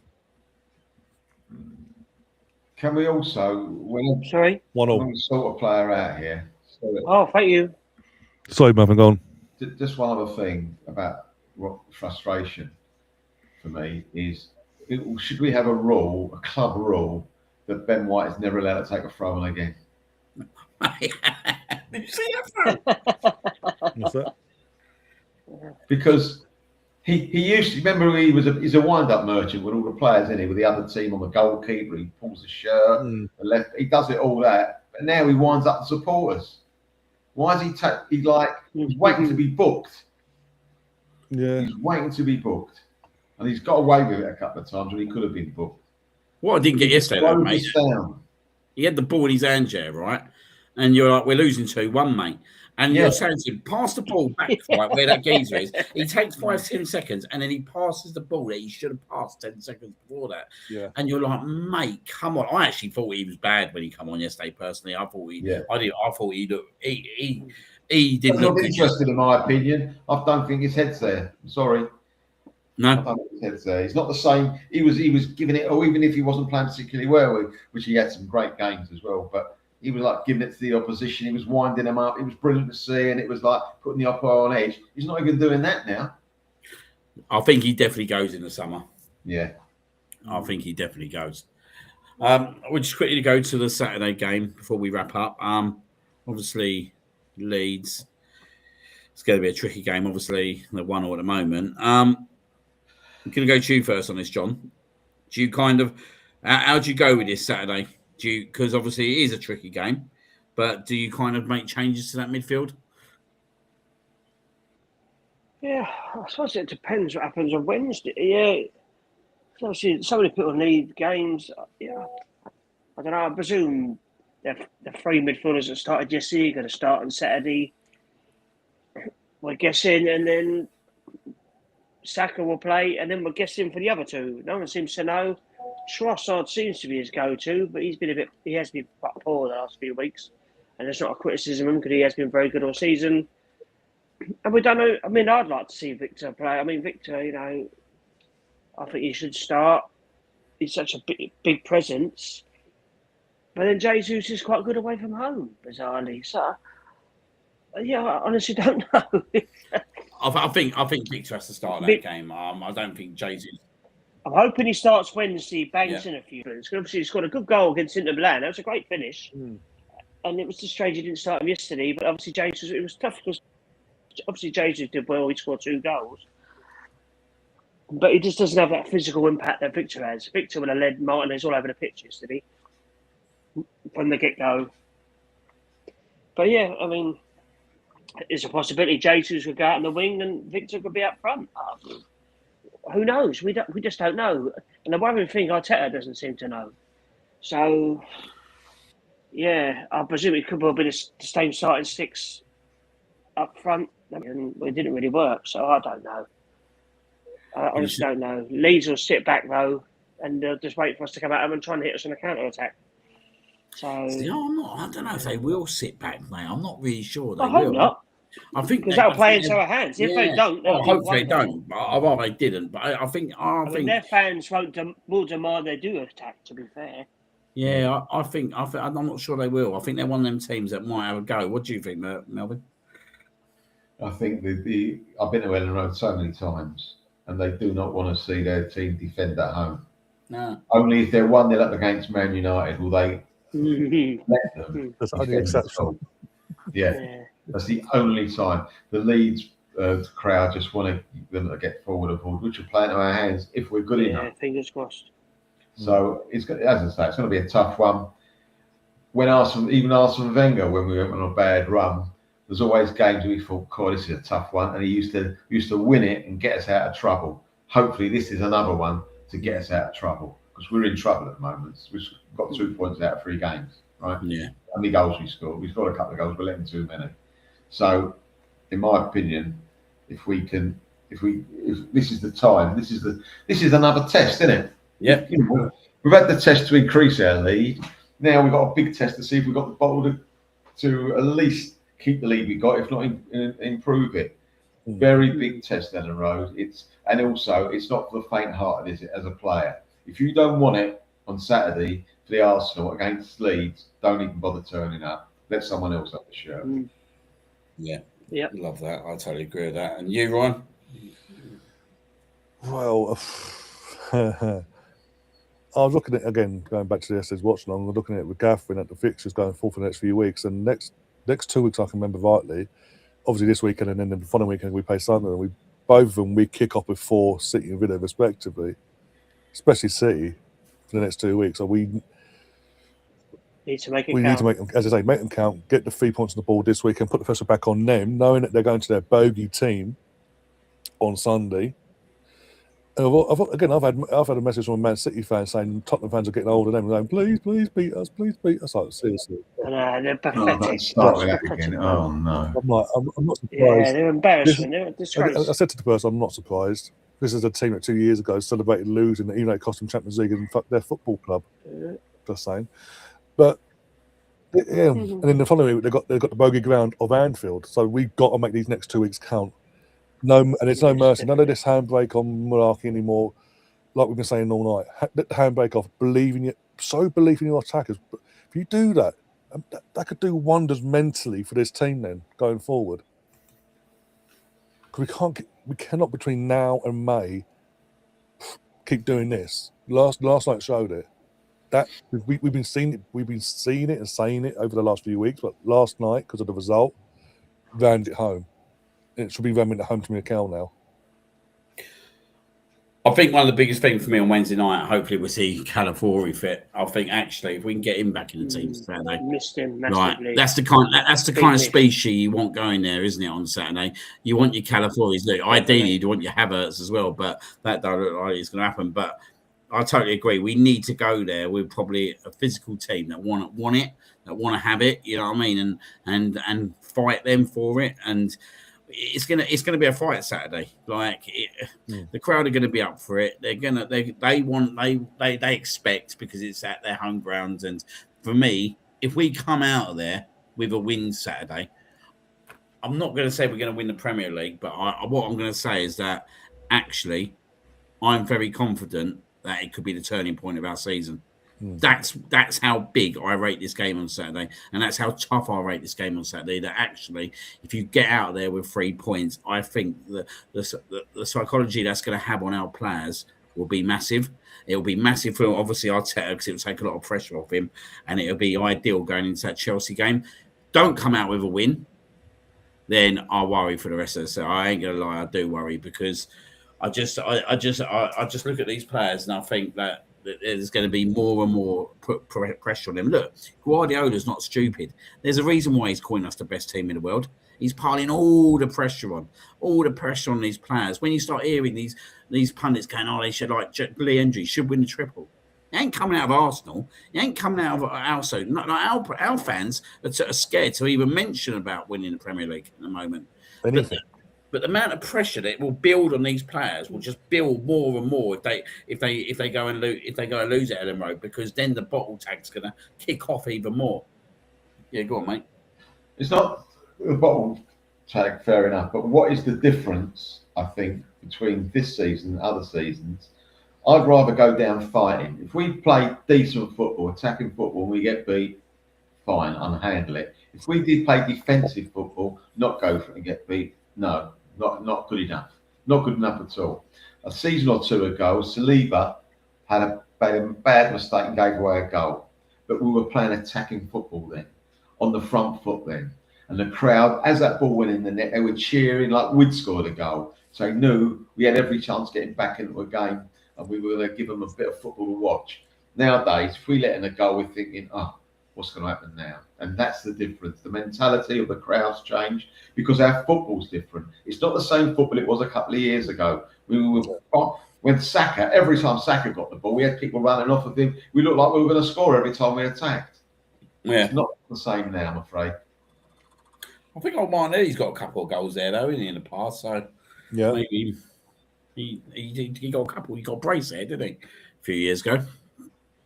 Can we also, when Sorry, 1-1. we sort a player out here? Oh, thank you. Sorry, Marvin, go on. Just one other thing about what frustration for me is. Should we have a club rule, that Ben White is never allowed to take a throw on again? Did you see that? What's that? Because he used to remember he's a wind-up merchant with all the players in it, with the other team on the goalkeeper. He pulls the shirt, the left. He does it all that, but now he winds up the supporters. Why is he's waiting to be booked? Yeah, he's waiting to be booked. And he's got away with it a couple of times when he could have been booked. What I didn't get yesterday, though, mate. He had the ball in his hand, right? And you're like, we're losing 2-1, mate. And you're saying to him, pass the ball back, right, where that geezer is. He takes 5-10 seconds, and then he passes the ball that he should have passed 10 seconds before that. Yeah. And you're like, mate, come on. I actually thought he was bad when he came on yesterday, personally. I thought he looked. He didn't look good. Interested, in my opinion. I don't think his head's there. I'm sorry. No, I don't think his head's there. He's not the same. He was giving it, or even if he wasn't playing particularly well, which he had some great games as well. But he was like giving it to the opposition. He was winding them up. It was brilliant to see, and it was like putting the oppo on edge. He's not even doing that now. I think he definitely goes in the summer. Yeah, I think he definitely goes. We'll just quickly go to the Saturday game before we wrap up. Obviously, Leeds. It's going to be a tricky game. Obviously, they're 1-1 at the moment. I'm going to go to you first on this, John. Do you how do you go with this Saturday? Because obviously it is a tricky game, but do you kind of make changes to that midfield? Yeah, I suppose it depends what happens on Wednesday. Yeah, obviously so many people need games. Yeah, I don't know. I presume the 3 midfielders that started yesterday are going to start on Saturday. We're guessing, and then Saka will play, and then we're guessing for the other 2. No one seems to know. Trossard seems to be his go-to, but he has been quite poor the last few weeks, and it's not a criticism of him because he has been very good all season. And we don't know. I mean, I'd like to see Victor play. I mean, Victor, I think he should start. He's such a big presence. But then Jesus is quite good away from home, bizarrely. So, yeah, I honestly don't know. I think Victor has to start that game. I don't think Jesus. I'm hoping he starts Wednesday, bangs in a few. Obviously, he scored a good goal against Inter Milan. That was a great finish. And it was just strange he didn't start him yesterday. But obviously, it was tough because obviously Jesus did well. He scored 2 goals. But he just doesn't have that physical impact that Victor has. Victor would have led Martinez all over the pitch yesterday from the get-go. But yeah, I mean, there's a possibility Jesus could go out on the wing and Victor could be up front. Who knows? We just don't know. And the worrying thing, Arteta doesn't seem to know. So, yeah, I presume it could well be the same starting 6 up front. And it didn't really work, so I don't know. I honestly don't know. Leeds will sit back, though, and they'll just wait for us to come out and try and hit us on a counter-attack. So, I don't know if they will sit back, mate. I'm not really sure they I hope will. not. I think because that'll play into our hands. If they don't, hopefully they don't. But I'd rather they didn't. But I think their fans will demand they do attack. To be fair. Yeah, I think I'm not sure they will. I think they're one of them teams that might have a go. What do you think, Melvin? I think I've been to Ellen Road so many times, and they do not want to see their team defend at home. No. Only if they're 1-0 up against Man United will they Mhm. let them That's only defend the exception. goal. Yeah, Yeah. that's the only time. The Leeds crowd just want them to get forward, which will play into our hands if we're good enough. Yeah, fingers crossed. So it's, as I say, it's going to be a tough one. When Arsene Wenger, when we went on a bad run, there's always games we thought, God, this is a tough one, and he used to win it and get us out of trouble. Hopefully, this is another one to get us out of trouble, because we're in trouble at the moment. We've got 2 points out of 3 games, right? Yeah. How many goals we scored? We scored a couple of goals, we're letting too many. So, in my opinion, if this is the time, this is another test, isn't it? Yeah. We've had the test to increase our lead. Now we've got a big test to see if we've got the bottle to at least keep the lead we got, if not improve it. Very big test down the road. It's not for the faint-hearted, is it? As a player, if you don't want it on Saturday for the Arsenal against Leeds, don't even bother turning up. Let someone else up the shirt. Yeah. Yep. Love that. I totally agree with that. And you, Ryan? Well, I was looking at, again, going back to the yesterday's watch along, looking at it with Gaffin at the fixtures going forward for the next few weeks. And next 2 weeks, I can remember rightly, obviously this weekend and then the following weekend we play Sunderland. And both of them, we kick off with 4 City and Villa respectively, especially City for the next 2 weeks. So we need to make it need count. to make them, as I say, make them count, get the 3 points on the board this week and put the pressure back on them, knowing that they're going to their bogey team on Sunday. And I've had a message from a Man City fan saying Tottenham fans are getting older than them, going, please beat us, please beat us. Like, seriously. They're Oh, pathetic. don't start with that again. Oh no. I'm like, I'm not Yeah, surprised. they're embarrassing. They're a I disgrace. said to the person, I'm not surprised. This is a team that 2 years ago celebrated losing, even though it cost them Champions League and fucked their football club. Just saying. But yeah, and then the following week they've got the bogey ground of Anfield, so we've got to make these next 2 weeks count. No, and it's no mercy. None of this handbrake on Malarkey anymore. Like we've been saying all night, let the handbrake off. Believe in your attackers. But if you do that, that could do wonders mentally for this team then going forward. Because we cannot between now and May keep doing this. Last night showed it. That we've been seeing it and saying it over the last few weeks. But last night, because of the result, rammed it home. It should be ramming it home to Mikel now. I think one of the biggest things for me on Wednesday night, hopefully, we'll see Calafiori fit. I think actually, if we can get him back in the team Saturday, Missed him right? massively. That's the kind of species you want going there, isn't it? On Saturday, you want your Calafioris. Ideally, you want your Havertz as well, but that don't look like it's going to happen. But I totally agree. We need to go there. We're probably a physical team that want it, that want to have it. You know what I mean? And fight them for it. And it's gonna be a fight Saturday. The crowd are gonna be up for it. They expect, because it's at their home grounds. And for me, if we come out of there with a win Saturday, I'm not going to say we're going to win the Premier League, but what I'm going to say is that actually I'm very confident that it could be the turning point of our season. That's how big I rate this game on Saturday, and that's how tough I rate this game on Saturday. That actually, if you get out there with 3 points, I think the psychology that's going to have on our players will be massive. It will be massive for obviously Arteta, because it will take a lot of pressure off him, and it will be ideal going into that Chelsea game. Don't come out with a win, then I worry for the rest of the season. I ain't gonna lie, I do worry, because I just look at these players and I think that there's going to be more and more pressure on them. Look, Guardiola's not stupid. There's a reason why he's calling us the best team in the world. He's piling all the pressure on these players. When you start hearing these pundits going, "Oh, they should Lee Hendry should win the triple." He ain't coming out of Arsenal. He ain't coming out of our fans are scared to even mention about winning the Premier League at the moment. But the amount of pressure that it will build on these players will just build more and more if they go and lose at Ellen Road, because then the bottle tag's going to kick off even more. Yeah, go on, mate. It's not the bottle tag, fair enough. But what is the difference, I think, between this season and other seasons? I'd rather go down fighting. If we play decent football, attacking football, and we get beat, fine, unhandle it. If we did play defensive football, not go for it and get beat, no. Not good enough. Not good enough at all. A season or two ago, Saliba had a bad mistake and gave away a goal. but we were playing attacking football then, on the front foot then. And the crowd, as that ball went in the net, they were cheering like we'd scored a goal. So they knew we had every chance getting back into a game, and we were going to give them a bit of football to watch. Nowadays, if we let in a goal, we're thinking, oh, what's going to happen now? And that's the difference. The mentality of the crowds changed because our football's different. It's not the same football it was a couple of years ago. When Saka, every time Saka got the ball, we had people running off of him. We looked like we were going to score every time we attacked. Yeah. It's not the same now, I'm afraid. I think old Martinelli's got a couple of goals there, though, isn't he, in the past? So Yeah. maybe he got a couple. He got a brace there, didn't he? A few years ago.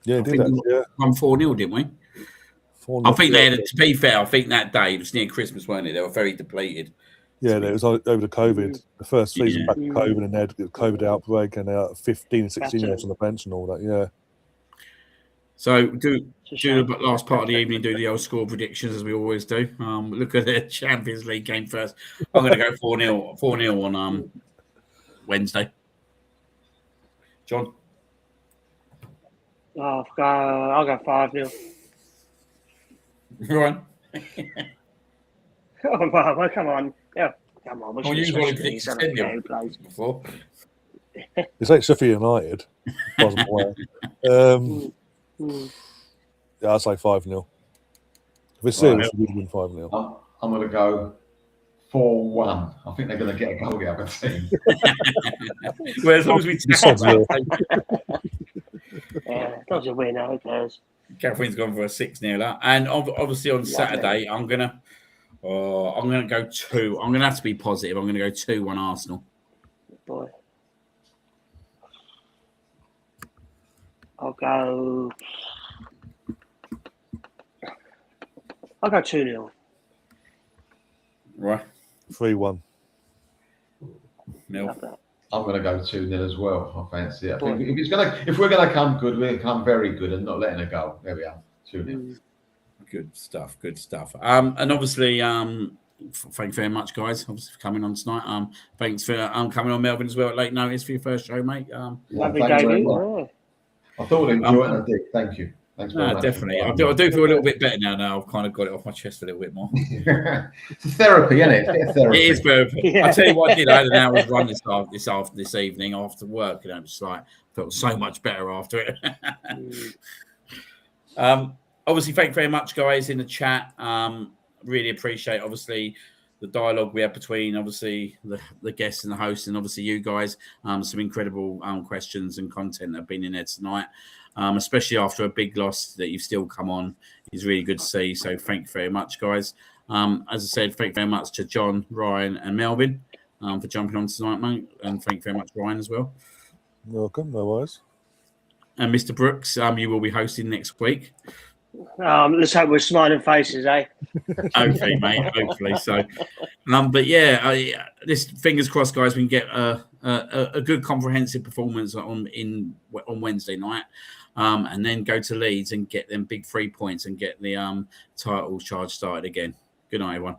Yeah, I did think that. we Yeah. won 4-0, didn't we? 4-0. I think they had, to be fair, I think that day, it was near Christmas, weren't it? They were very depleted. Yeah, it was over the COVID. The first season Yeah. back to COVID, and they had the COVID outbreak, and 15 and 16 years on the bench and all that. Yeah. So do the last part of the evening, do the old score predictions as we always do. Look at the Champions League game first. I'm going to go 4-0 on Wednesday. John? I'll go 5-0. Ryan? Oh, come on. Yeah, come on. Well, you wanted to predict 10-0 before. It's like Sheffield United. Wasn't aware. Yeah, I'd say 5-0. If it's serious, we'd win 5-0. I'm going to go 4-1. I think they're going to get a goal the other team. Well, as long as we yeah, does a win, who cares? Catherine's gone for a 6-0, and obviously on Saturday, I'm gonna go 2. I'm gonna have to be positive. I'm gonna go 2-1 Arsenal. Boy, I'll go 2-0. Right. 3-1. Nil. I'm going to go 2-0 as well. I fancy it. I think if we're going to come good, we'll come very good and not letting it go. There we are. 2-0. Good stuff. Good stuff. And obviously, thank you very much, guys. Obviously for coming on tonight. Thanks for coming on, Melvin, as well at late notice for your first show, mate. Lovely debut. I thought I'd enjoy it, and I did. Thank you. Thanks very much. Definitely. I do feel a little bit better now. I've kind of got it off my chest a little bit more. It's therapy, isn't it? It's a bit of therapy. It is therapy. Yeah. I'll tell you what I did. I had an hour's run this evening after work. You know, it's like felt so much better after it. Obviously, thank you very much, guys, in the chat. Really appreciate, obviously, the dialogue we had between, obviously, the guests and the hosts, and obviously you guys. Some incredible questions and content that have been in there tonight. Especially after a big loss that you've still come on is really good to see. So thank you very much, guys. As I said, thank you very much to John, Ryan and Melvin for jumping on tonight, mate. And thank you very much, Ryan, as well. You're welcome, no worries. And Mr. Brooks, you will be hosting next week. Let's hope we're smiling faces, eh? Hopefully, mate. Hopefully so. But yeah, this fingers crossed, guys. We can get a good comprehensive performance on Wednesday night, and then go to Leeds and get them big 3 points and get the title charge started again. Good night, everyone.